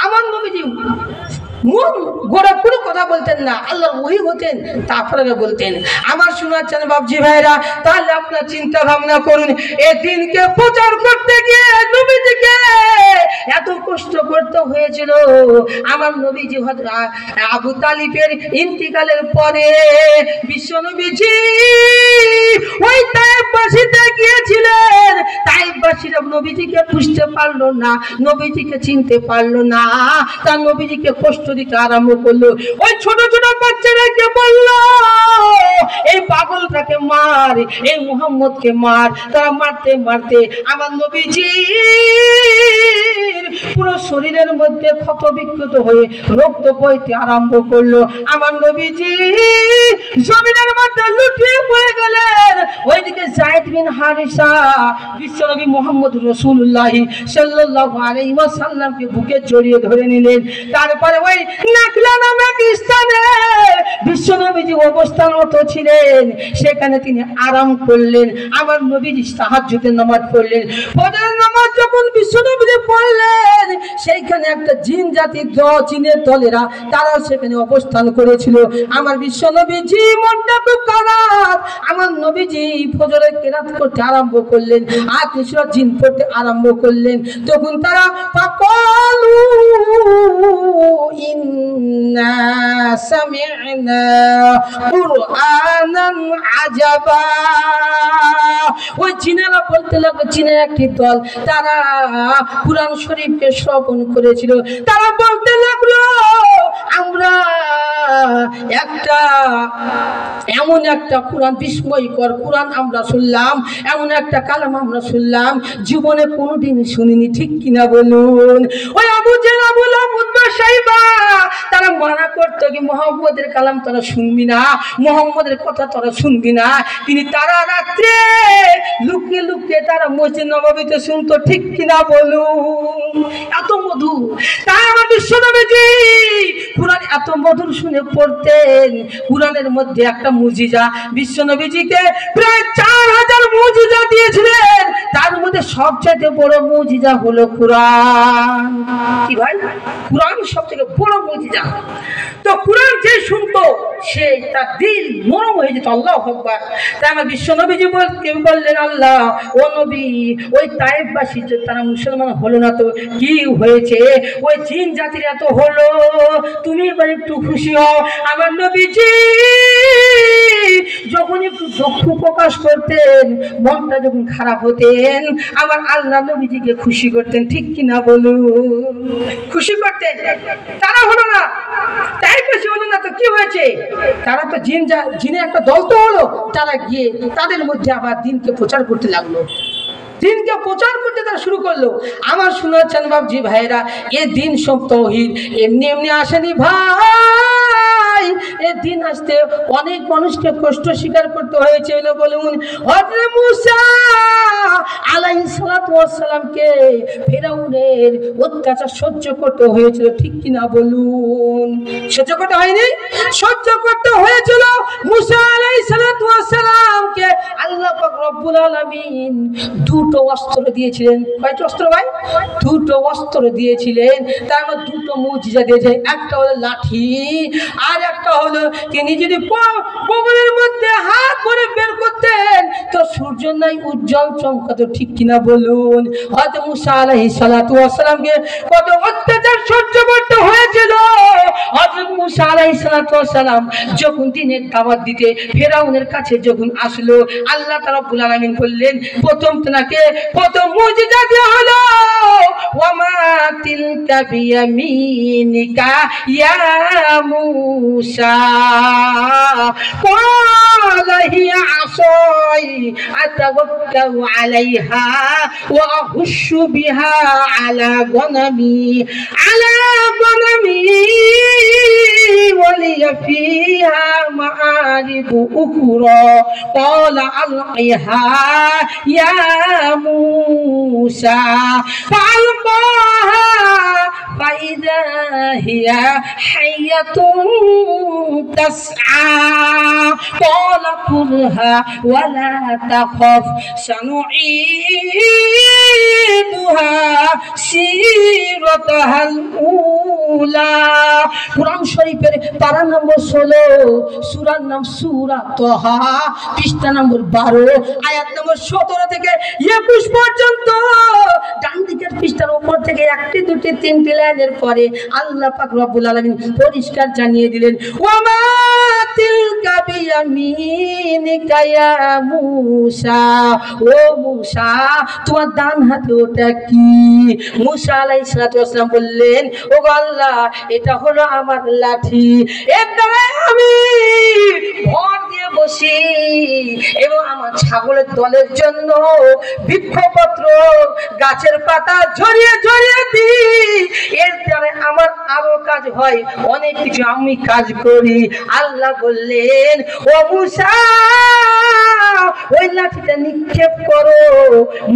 আমার নবীজি মন গোড়া কোনো কথা বলতেন না, আল্লাহর ওহী হতেন তারপরে বলতেন। আমার শোনাচ্ছেন বাপজি ভাইরা, তাহলে আপনার চিন্তা ভাবনা করুন, এই দিনকে প্রচার করতে গিয়ে নবীজিকে এত কষ্ট করতে হয়েছিল। আমার নবীজি আবু তালিবের ইন্তিকালের পরে বিশ্বনবীজি ওই তায়েফবাসীতে গিয়েছিলেন। তায়েফবাসীরা নবীজিকে বুঝতে পারলো না, নবীজিকে চিনতে পারলো না, তার নবীজিকে কষ্ট দিতে আরম্ভ করলো। ওই ছোট ছোট বাচ্চাদেরকে বলল, এই পাগলটাকে মার, এই মুহাম্মদকে মার। তারা মারতে মারতে আমার নবীজি পুরো শরীরের মধ্যে ক্ষত বিক্ষত হয়ে রক্ত বইতে আরম্ভ করলো। আমার নবীজি জমিনের মধ্যে লুটিয়ে পড়ে গেলেন। ওইদিকে যায়েদ বিন হারিসা বিশ্বনবী মুহাম্মদ রাসূলুল্লাহ সাল্লাল্লাহু আলাইহি ওয়াসাল্লামকে বুকে জড়িয়ে ধরে নিলেন। তারপরে ওই নাখলা নামক স্থানে বিশ্বনবীজি অবস্থানরত ছিলেন, সেখানে তিনি আরাম করলেন। আমার নবীজি তাহাজ্জুদের নামাজ পড়লেন। ফজরের নামাজ যখন বিশ্বনবীজি পড়লেন, সেইখানে একটা জিন জাতির জিনের দলেরা তারাও সেখানে অবস্থান করেছিল। আমার বিশ্বনবীজি মনটা খুব খারাপ। আমার নবীজি ফজরের কেরাত করতে আরম্ভ করলেন, আয়াতুল সূরা জিন পড়তে আরম্ভ করলেন। তখন তারা ফাকালু ইন্না সামি'না কুরআনান আজাবা। ওই জিনেরা বলতে লাগলো, জিনের একটি দল, তারা কুরআন শরীফকে শ্রবণ করেছিল। তারা বলতে লাগলো, আমরা এমন একটা কোরআন, বিস্ময়কর কোরআন আমরা শুনলাম, এমন একটা কালাম আমরা শুনলাম, জীবনে কোনোদিন শুনিনি। ঠিক কিনা বলুন? ওই আবু জেহেল, আবু লাহাব, উতবা, শাইবা তারা মানা করতো কি মুহাম্মদের কালাম তোরা শুনবি না, মুহাম্মদের কথা তোরা শুনবি না। তারা রাত্রে লুকিয়ে লুকিয়ে তারা মসজিদ নববীতে শুনতো। ঠিক কিনা বলুন? এত মধু। তাই আমার বিশ্বনবীজি কুরআন এত মধুর শুনে পড়তেন। কুরআনের মধ্যে একটা মুজিজা, বিশ্বনবীজিকে প্রায় 4000 মুজিজা দিয়েছিলেন। তার মধ্যে সবচেয়ে বড় মুজিজা হলো কুরআন। কি ভাই? কুরআন সবথেকে বড় মুজিজা। তো কুরআন যে শুনতো সে তার দিল নরম হয়ে যেত। আল্লাহু আকবার। তাই আমার বিশ্বনবীজি বললেন, আল্লাহ ও নবী, ওই তায়েফবাসী তারা মুসলমান হলো না তো কি হয়েছে? ওই জিন জাতির এত হলো, তুমি এবার একটু খুশি হও। আমার নবীজি যখন একটু দুঃখ প্রকাশ করতেন, মনটা যখন খারাপ হতেন, আমার আল্লাহ নবীজিকে খুশি করতেন। ঠিক কিনা বলুন? খুশি করতেন। তারা হলো না, তায়েফবাসী হলো না তো কি হয়েছে? তারা তো জিনের একটা দল তো হলো। তারা গিয়ে তাদের মধ্যে আবার দিনকে প্রচার করতে লাগলো। দিনকে প্রচার করতে তারা শুরু করলো। আমার শুনেছেন বাবজি ভাইরা, এ দিন সব তাওহীদ এমনি এমনি আসেনি ভাই। এ দিন আসতে অনেক মানুষকে কষ্ট স্বীকার করতে হয়েছে। বলুন, হযরত মুসা আলাইহিস সালাতু ওয়াস সালামকে ফিরাউনের অত্যাচার সহ্য করতে হয়েছিল। ঠিক কিনা বলুন? সহ্য করতে হয়নি? সহ্য করতে হয়েছিল। মুসা আলাইহিস সালাতু ওয়াস সালামকে আল্লাহ পাক রব্বুল আলামিন দুটো অস্ত্র দিয়েছিলেন। কয়টা অস্ত্র ভাই? দুটো অস্ত্র দিয়েছিলেন। তার মধ্যে দুটো মুজিজা দিয়েছে। একটা হলো লাঠি, আর একটা হলো তিনি যদি বগলের মধ্যে হাত ভরে বের করতেন তো সূর্য নাই উজ্জ্বল চমকাতো। ঠিক কিনা বলুন? হযরত মুসা আলাইহিস সালাতু ওয়াস সালামকে কত অত্যাচার সহ্য করতে হয়েছিল। হযরত মুসা আলাইহিস সালাতু ওয়াস সালাম যখন দিনের দাওয়াত দিতে ফিরাউনের কাছে যখন আসলো, আল্লাহ তাআলা রব্বুল আলামিন বললেন, প্রথম মুজিজা দেওয়া হলো, ওয়ামা তিলকা বিয়ামিনিকা ইয়া মুসা, ক্বালা হিয়া আসাই আতাওয়াক্কাউ আলাইহা ওয়া আহুশু বিহা আলা গনামি ওয়ালিয়া ফিহা মাআরিবু উখরা, ক্বালা আলকিহা ইয়া মুসা ফাআলকাহা ফাইযা হিয়া হাইয়াতুন তাসআ, ক্বালা খুযহা ওয়ালা তাখাফ সানুঈদুহা সিরাতাহাল উলা। কুরআন শরীফের পারা নম্বর 16, সূরার নাম সূরা তাহা, পৃষ্ঠা নম্বর 12, আয়াত নম্বর 17 থেকে 21 পর্যন্ত। ডান দিকের পৃষ্ঠার উপর থেকে একটি দুটি তিনটি লাইনের পরে আল্লাহ পাক রব্বুল আলামিন পরিষ্কার জানিয়ে দিলেন, ওয়ামা তিলকা বিয়ামিনিকা ইয়া মূসা, ও মূসা তোমার ডান হাতে ওটা কি? মূসা আলাইহিস সালাতু ওয়াস সালাম বললেন, ও আল্লাহ এটা হলো আমার লাঠি, এর দ্বারা আমি ভর দিয়ে বসি এবং আমার ছাগলের দলের জন্য বৃক্ষপত্র গাছের পাতা ঝরিয়ে ঝরিয়ে দিই, এর দ্বারা আমার আরো কাজ হয়, অনেক কিছু আমি কাজ করি। আল্লাহ বললেন, ও মূসা ওই লাঠিটা নিক্ষেপ করো।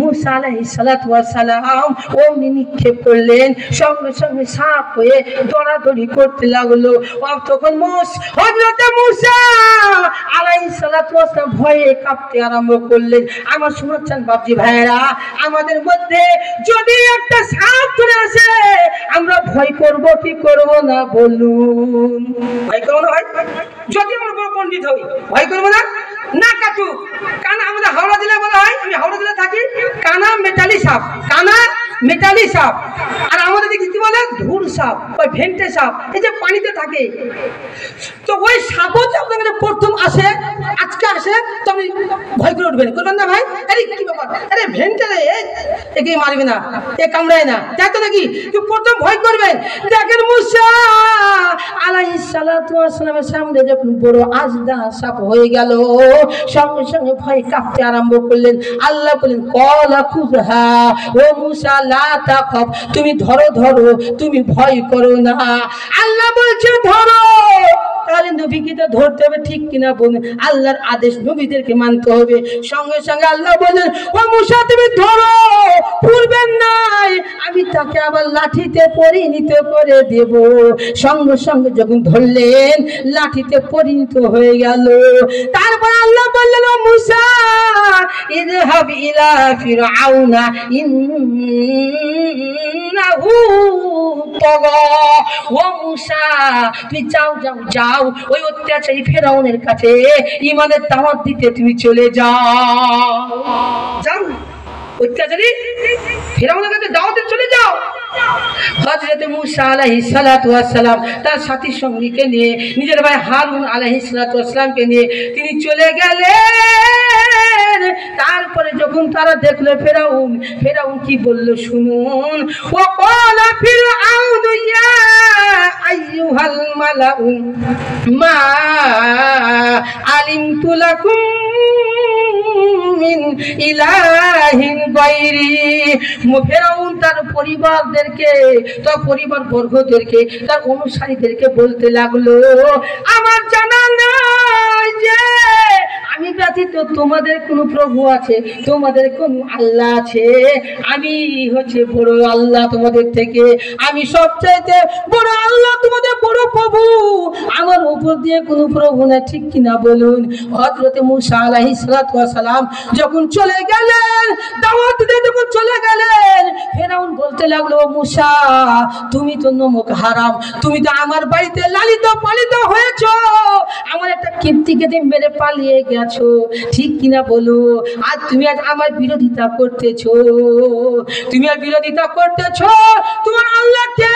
মূসা আলাইহিস সালাতু ওয়াস সালাম অমনি নিক্ষেপ করলেন, সঙ্গে সঙ্গে সাপ হয়ে দৌড়াদৌড়ি করতে লাগলো। তখন হযরতে মূসা আলাইহিস সালাতু ওয়াস সালাম ভয়ে কাঁপতে আরম্ভ করলেন। আমার শুনছেন বাপজি ভাইরা, আমাদের মধ্যে যদি একটা সাপ চলে আসে আমরা ভয় করব কি করব না বলুন? ভয় করব না ভাই? যদি আমরা বড় পণ্ডিত হই ভয় করব না? না কাটু কানা, আমাদের হাওড়া জেলায় বলা হয়, আমি হাওড়া জেলায় থাকি, কানা মেটালি সাপ, কানা মেটালি সাপ। আর আমাদের দিকে কি বলে? ধুর সাপ বা ভেন্টে সাপ, এই যে পানিতে থাকে। তো ওই সাপও যে আপনার কাছে প্রথম আসে, আজকে আসে, তো আপনি ভয় করে উঠবেন, করবেন না ভাই? আরে কি ব্যাপার, আরে ভেন্টে রে, একে মারবে না, এ কামড়ায় না, তাই তো নাকি? তুই প্রথম ভয় করবেন। দেখেন মূসা আলাইহিস সালাতু ওয়াস সালামের সামনে যখন বড় আজদা সাপ হয়ে গেল, সঙ্গে সঙ্গে ভয় কাঁপতে আরম্ভ করলেন। আল্লাহ বলেন, কলা খুযহা, ও মূসা লা তাখাফ, তুমি ধরো ধরো, তুমি ভয় করো না। আল্লাহ বলছে ধরো, তাহলে নবীকে তো ধরতে হবে, ঠিক কিনা বলুন? আল্লাহর আদেশ নবীদেরকে মানতে হবে। সঙ্গে সঙ্গে আল্লাহ বলেন, ও মূসা তুমি ধরো, পূর্বের নাই আমি তাকে আবার লাঠিতে পরিণত করে দেব। সঙ্গে সঙ্গে যখন ধরলেন লাঠিতে পরিণত হয়ে গেল। তারপর আল্লাহ বললেন, ও মূসা ইযহাব ইলা ফিরআউনা ইন্নাহু তাগা, ও মূসা তুই যাও যাও যাও, ওই অত্যাচারী ফেরাউনের কাছে ঈমানের দাওয়াত দিতে তুমি চলে যাও। যাও অত্যাচারী ফেরাউনের কাছে দাওয়াতে চলে যাও। হযরত মূসা আলাইহিস সালাতু ওয়াস সালাম তার সাথী সঙ্গীকে নিয়ে, নিজের ভাই হারুন আলাইহিস সালাতু ওয়াস সালামকে নিয়ে তিনি চলে গেলেন। তারপরে যখন তারা দেখলো ফেরাউন, ফেরাউন কি বলল শুনুন। ওয়া ক্বালা ফিরআউন ইয়া আইয়ুহাল মালাউ মা আলিমতু লাকুম মিন ইলাহিন গায়রি। ফেরাউন তার পরিবারদেরকে, তার পরিবার বর্গদেরকে, তার অনুসারীদেরকে বলতে লাগলো, আমার জানা নাই যে আমি ব্যতীত তোমাদের কোন প্রভু আছে, তোমাদের কোন আল্লাহ আছে। আমি হচ্ছে বড় আল্লাহ তোমাদের থেকে, আমি সবচাইতে বড় আল্লাহ, তোমাদের বড় প্রভু, আমার উপর দিয়ে কোনো প্রভু না, ঠিক কিনা বলুন? হযরত মূসা আলাইহিস সালাতু ওয়াস সালাম যখন চলে গেলেন, দাওয়াত দিতে যখন চলে গেলেন, ফেরাউন বলতে লাগলো, মূসা তুমি তো নমক হারাম, তুমি তো আমার বাড়িতে লালিত পালিত হয়েছো, আমার একটা কীর্তিকে তুমি মেরে পালিয়ে গেছো, ঠিক কিনা বলো? আর তুমি আজ আমার বিরোধিতা করতেছো, তুমি আর বিরোধিতা করতেছো। তোমার আল্লাহকে,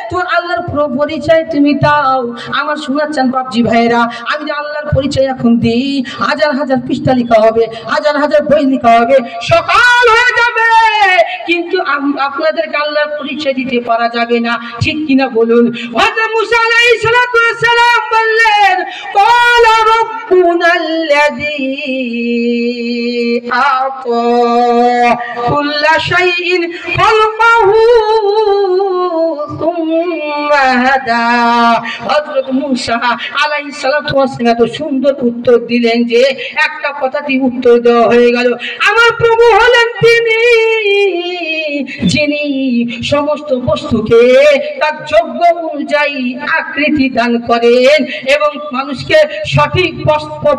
তোমার আল্লাহর পরিচয় তুমি দাও। আমার শোনাচ্ছেন বাপজি ভাইয়েরা, আমি যে আল্লাহর পরিচয় এখন দিই, হাজার হাজার পৃষ্ঠা লেখা হবে, হাজার হাজার বই লেখা হবে, সকাল হয়ে যাবে, কিন্তু আপনাদেরকে আল্লাহর পরিচয় দিতে পারা যাবে না, ঠিক কিনা বলুন? হযরত মূসা আলাইহিস সালাতু ওয়াস সালাম বললেন, ক্বালা রাব্বুনাল্লাযী আ'তা কুল্লা শাইইন খালকাহু সুম্মা হাদা। হযরত মূসা আলাইহিস সালাতু ওয়াস সালাম এত সুন্দর উত্তর দিলেন যে একটা কথাতেই উত্তর দেওয়া হয়ে গেল। আমার প্রভু হলেন তিনি যিনি সমস্ত বস্তুকে তার যোগ্য অনুযায়ী আকৃতি দান করেন এবং মানুষকে সঠিক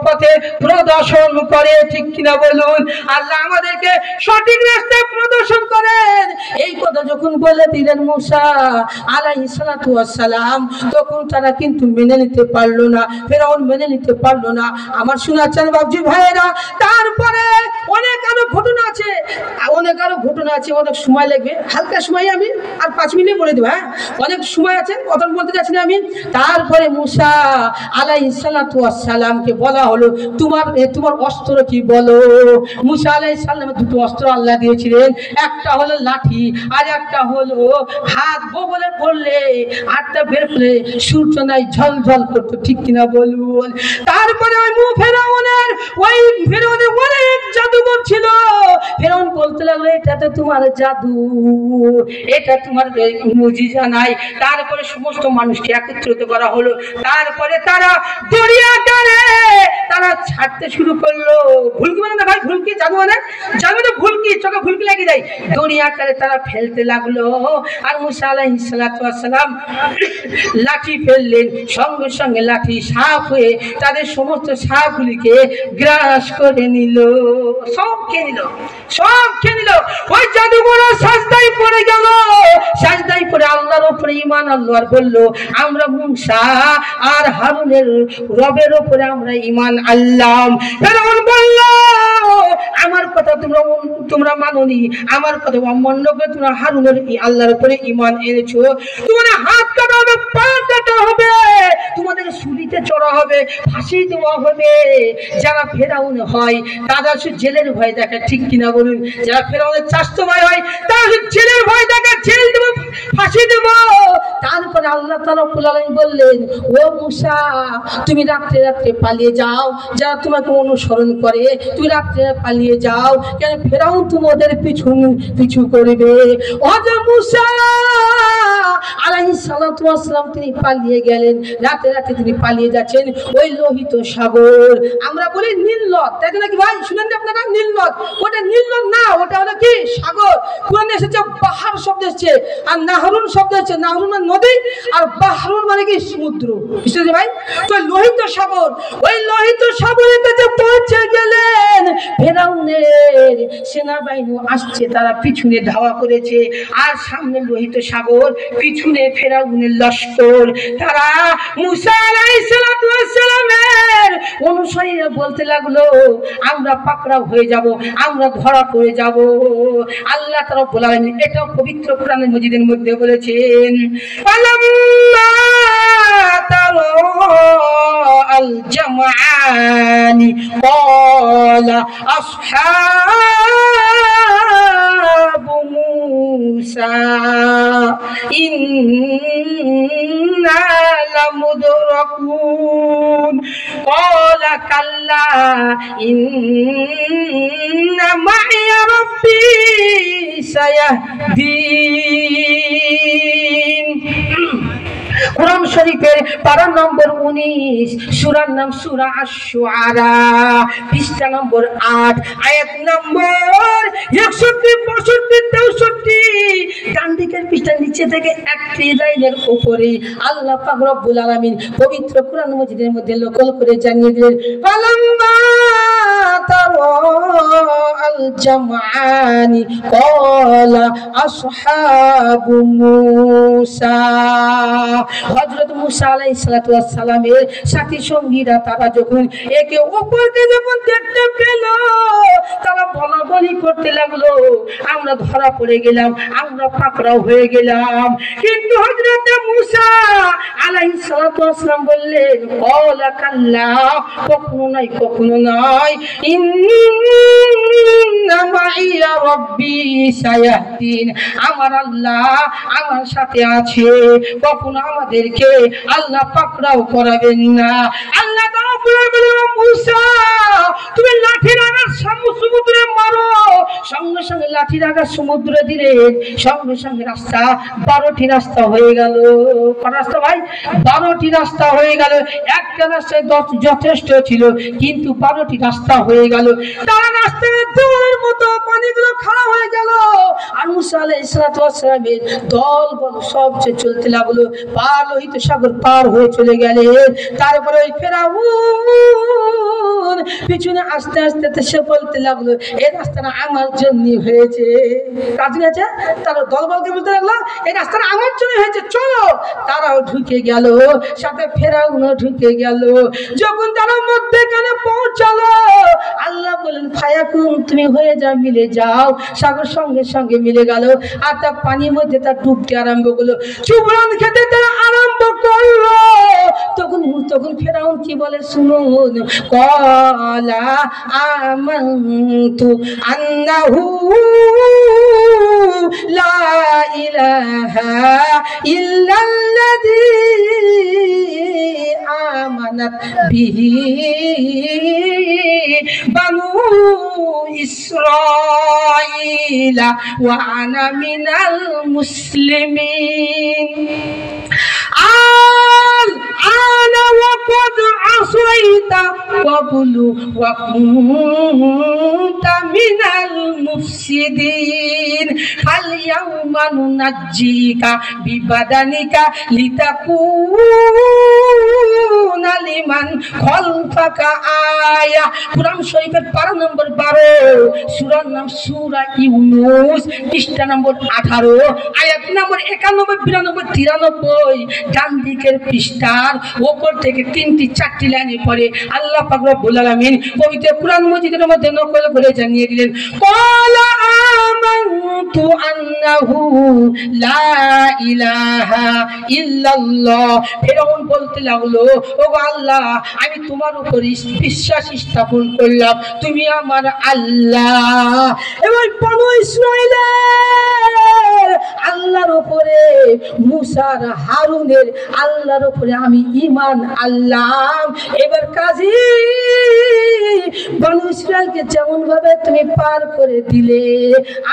পথে প্রদর্শন করে, ঠিক কিনা বলুন? বলুন। আল্লাহ আমাদেরকে সঠিক রাস্তায় প্রদর্শন করেন। এই কথা যখন বলে দিলেন মুসা আলাইহিস সালাতু ওয়াস সালাম, তখন তারা কিন্তু মেনে নিতে পারলো না, ফেরাউন মেনে নিতে পারলো না। আমার শোনাচ্ছেন বাবজি ভাইয়েরা, তারপরে অনেক আরো ঘটনা আছে, অনেক সময় লাগবে, হালকা সময় আমি আর 5 মিনিট বলে দেবো। হ্যাঁ, অনেক সময় আছে, কথা বলতে চাচ্ছি না আমি। তারপরে মুসা আলাইহিস সালাতু ওয়াস সালামকে বলা হলো, তোমার অস্ত্র কি বলো। মুসা আলাইহিস সালামের দুটো অস্ত্র আল্লাহ দিয়েছিলেন, একটা হলো লাঠি আর একটা হলো হাত। বগলে পড়লে হাতটা বের করে সূর্য নাই ঝলঝল করতো, ঠিক কিনা বলুন। তারপরে ওই ফেরাউনের অনেক জাদুঘর ছিল। ফেরাউন বলতে লাগলো, এটা তো তোমার জাদু, এটা তোমার মুজিজা নাই। তারপরে সমস্ত মানুষকে একত্রিত করা হলো। তারপরে তারা দরিয়াকারে তারা ছাড়তে শুরু করলো। ভুলকি মানে না ভাই, ভুলকি জাদু মানে ভুলকি, চোখে ভুলকি লেগে যায়। দরিয়াকারে তারা ফেলতে লাগলো। আর মুসা আলাইহিস সালাতু ওয়াস সালাম লাঠি ফেললেন, সঙ্গে সঙ্গে লাঠি সাপ হয়ে তাদের সমস্ত সাপগুলিকে গ্রাস করে নিল, সব খেয়ে নিল। ওই জাদুঘর সাজদায় পড়ে গেল। সাজদায় পড়ে আল্লাহর উপরে ঈমান আনলো আর বলল, আমরা মুসা আর হারুনের রবের উপরে আমরা ঈমান আনলাম। ফেরাউন বলল, আমার কথা তোমরা মানোনি, আমার কথা অমান্য করে তোমরা হারুনের আল্লাহর উপরে ঈমান এনেছো। তোমাদের হাত কাটা হবে, পা কাটা হবে, তোমাদের সুলিতে চড়া হবে, ফাঁসি দেওয়া হবে। যারা ফেরাউন হয় তারা জেলের ভয় দেখে, ঠিক কিনা বলুন। যারা ফেরাউনের চাচাতো ভাই হয় তারা জেলের ভয় দেখে, জেল দেবো, ফাঁসি দেবো। তারপরে আল্লাহ তাআলা রব্বুল আলামিন বললেন, ও মুসা, তুমি রাত্রে রাত্রে পালিয়ে যাও, যারা তোমাকে অনুসরণ করে তুমি রাত্রে পালিয়ে যাও, কেন ফেরাউন তোমাদের পিছু করবে। ও যে মুসা আলাইহিস সালাতু ওয়াস সালাম তিনি পালিয়ে গেলেন, রাতে রাতে তিনি পালিয়ে যাচ্ছেন ওই লোহিত সাগর, আমরা বলি নীল নদ, তাই নাকি ভাই? শুনেন আপনারা, নীল নদ। ওটা নীল নদ না, ওটা হলো কি সাগর। কোরআনে এসেছে বাহার শব্দ এসেছে, আর নাহরুন শব্দ এসেছে। নাহরুন মানে নদী, আর বাহরুন মানে কি সমুদ্র, বুঝতে ভাই? তো লোহিত সাগর, ওই লোহিত সাগরের কাছে পৌঁছে গেলেন। ফেরাউনের সেনাবাহিনী আসছে, তারা পিছনে ধাওয়া করেছে, আর সামনে লোহিত সাগর, পিছনে ফেরাউনের লস্কর। তারা মুসা আলাইহিস সালাতু ওয়াস সালামের অনুসারীরা বলতে লাগলো, আমরা পাকড়াও হয়ে যাব, আমরা ধরা পড়ে যাব। আল্লাহ তাআলা রব্বুল আলামিন এটাও পবিত্র কোরআনের মজিদের মধ্যে বলেছেন, আল্লাহ তাআলা আল জামআনি ক্বালা আসহাবু মুসা ইন্না লামুদরাকুন ক্বালা কাল্লা ইন্না মাইয়া রাব্বি সায়াহদিন। কোরআন শরীফের পারা নম্বর 19, সূরার নাম সূরা আশ-শুআরা, পৃষ্ঠা নম্বর 8, আয়াত নম্বর 61, 62, 63। ডান দিকের পৃষ্ঠা নিচে থেকে একটি লাইনের উপরে আল্লাহ পাক রব্বুল আলামিন পবিত্র কোরআন মাজিদের মধ্যে নকল করে জানিয়ে দিলেন, ফালাম্মা তারা আল জামআনি ক্বালা আসহাবু মুসা। হযরত মুসা আলাইহিস সালাতু ওয়াস সালামের সাথী সঙ্গীরা তারা যখন একে অপরকে যখন দেখতে পেল, তারা বলাবলি করতে লাগলো, আমরা ধরা পড়ে গেলাম, আমরা পাকড়াও হয়ে গেলাম। কিন্তু হযরত মুসা আলাইহিস সালাতু ওয়াস সালাম বললেন, ক্বালা কাল্লা, কখনো নয়, ইন্না মাইয়া রাব্বি সায়াহদিন, আমার আল্লাহ আমার সাথে আছে, কখনো আমাদেরকে আল্লাহ পাকড়াও করাবেন না। আল্লাহ তাআলা বললেন, মুসা তুমি লাঠির আঘাত সমুদ্রে মারো। সঙ্গে সঙ্গে লাঠির আঘাত সমুদ্রে দিলেন, সঙ্গে সঙ্গে রাস্তা 12টি রাস্তা হয়ে গেল। কত রাস্তা ভাই? 12টি রাস্তা হয়ে গেল। একটা রাস্তায় যথেষ্ট ছিল, কিন্তু 12টি রাস্তা হয়ে গেল। তারা রাস্তায় জলের মতো পানিগুলো খাড়া হয়ে গেল। আর মুসা আলাইহিস সালাতু ওয়াস সালামের দল সব চলতে লাগলো, পার লোহিত সাগর পার হয়ে চলে গেলেন। তারপরে ওই ফেরাউন পিছনে আস্তে আস্তে সে বলতে লাগলো এই রাস্তাটা আমার জন্য হয়েছে। রাজি আছে, তারা দলবলকে বলতে লাগলো এই রাস্তাটা আমার জন্য হয়েছে, চলো। তারাও ঢুকে গেল, সাথে ফেরাউনও ঢুকে গেল। যখন তারা মধ্যখানে পৌঁছালো, আল্লাহ বলেন ফায়াকুন, তুমি হয়ে যাও, মিলে যাও। সাগর সঙ্গে সঙ্গে মিলে গেল, আর তার পানির মধ্যে তার ডুবতে আরম্ভ করলো, চুবড়ান খেতে তারা আরম্ভ করলো। তখন তখন ফেরাউন কি বলে শুনুন, ক্বালা আমানতু আন্নাহু লা ইলাহা ইল্লাল্লাযী আমানাত বিহি বানু ইসরাঈলা ওয়া আনা মিনাল মুসলিমিন। আনা ওয়াকাদ আসাইতা ক্বাবলু ওয়া কুনতা মিনাল মুফসিদিন ফাল ইয়াওমা নুনাজ্জিকা বিবাদানিকা লিতাকুনা লিমান খালফাকা আয়া। কুরআন শরীফের পারা নম্বর 12, সূরার নাম সূরা ইউনূস, পৃষ্ঠা নম্বর 18, আয়াত নম্বর 91, 92, 93। ডান দিকের পৃষ্ঠার উপর থেকে 3-4 লাইনে পড়ে আল্লাহ পাক রব্বুল আলামিন পবিত্র কুরআন মজিদের মধ্যে নকল করে জানিয়ে দিলেন, ক্বালা আমানতু আন্নাহু লা ইলাহা ইল্লাল্লাহ। ফেরাউন বলতে লাগলো, ও আল্লাহ, আমি তোমার উপর বিশ্বাস স্থাপন করলাম, তুমি আমার আল্লাহ। এবং বনু ইসরাঈলের আল্লাহর উপরে, মুসার হারুনের আল্লাহর উপরে আমি ঈমান আনলাম। এবার কাজী বনু ইসরাঈলকে যেমন ভাবে তুমি পার করে দিলে,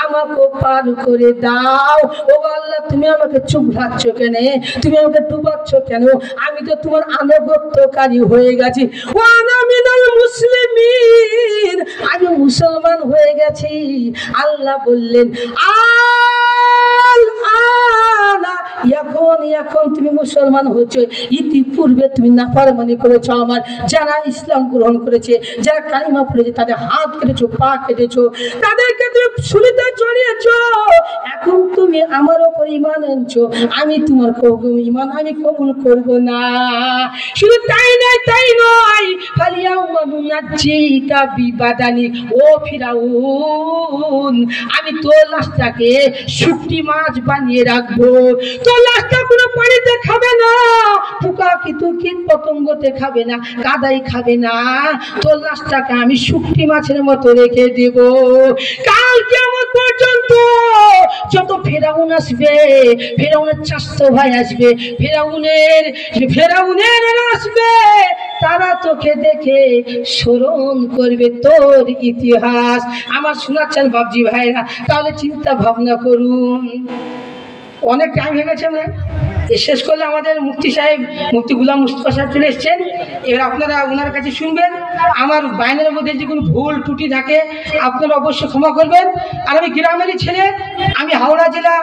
আমাকেও পার করে দাও। ও আল্লাহ, তুমি আমাকে চুবড়াচ্ছ কেন, তুমি আমাকে ডুবাচ্ছ কেন? আমি তো তোমার আনুগত্যকারী হয়ে গেছি। ওয়ানা মিনাল মুসলিমিন, আমি মুসলমান হয়ে গেছি। আল্লাহ বললেন এখন তুমি মুসলমান হয়েছো, ইতিপূর্বে তুমি নাফরমানি করেছো আমার। যারা ইসলাম গ্রহণ করেছে, যারা কালিমা পড়েছে, তাদের হাত কেটেছো, পা কেটেছো, তাদেরকে তুমি ছুরিতে জড়িয়েছো। এখন তুমি আমার উপর ঈমান আনছো, আমি তোমার ঈমান আমি কবুল করব না। শুধু তাই নয়, ফালিয়াউমা নুনাজ্জিকা বিবাদানি। ও ফিরাউন, আমি তোর লাশটাকে শুকটি মাছ বানিয়ে রাখবো। তোর লাশটা কোনো পানিতে খাবে না, পোকা কীট পতঙ্গতে খাবে না, কাদাই খাবে না। তোর লাশটাকে আমি শুকটি মাছের মতো রেখে দেব। কাল কিয়ামত পর্যন্ত যত ফেরাউন আসবে, ফেরাউনের চাচাতো ভাই আসবে, ফেরাউনের আসবে, তারা তোকে দেখে স্মরণ করবে তোর ইতিহাস। আমার শোনাচ্ছেন বাবজি ভাইরা, তাহলে চিন্তা ভাবনা করুন। অনেক টাইম হয়ে গেছে, আমরা শেষ করলে আমাদের মুফতি সাহেব, মুফতি গোলাম মুস্তফা সাহেব চলে এসছেন। এবার আপনারা ওনার কাছে শুনবেন। আমার বাইনের মধ্যে যে কোনো ভুল ত্রুটি থাকে আপনারা অবশ্যই ক্ষমা করবেন। আর আমি গ্রামেরই ছেলে, আমি হাওড়া জেলা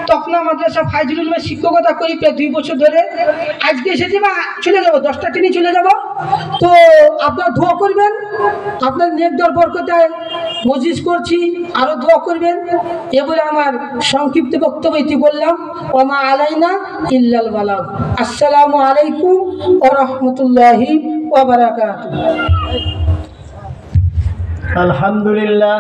তকনা মাদ্রাসা ফাইজুল উলুমে শিক্ষকতা করি প্রায় 2 বছর ধরে। আজকে এসেছি বা চলে যাবো, 10টা ট্রেনে চলে যাব। তো আপনারা দোয়া করবেন, আপনার নেক দর বরকতায় মজলিস করছি, আরও দোয়া করবেন। এ বলে আমার সংক্ষিপ্ত বক্তব্য ইতি বললাম। ওমা আলাইনা ইল্লাল বালাগ। আসসালামু আলাইকুম ওয়া রাহমাতুল্লাহি ওয়া বারাকাতুহু।
আলহামদুলিল্লাহ।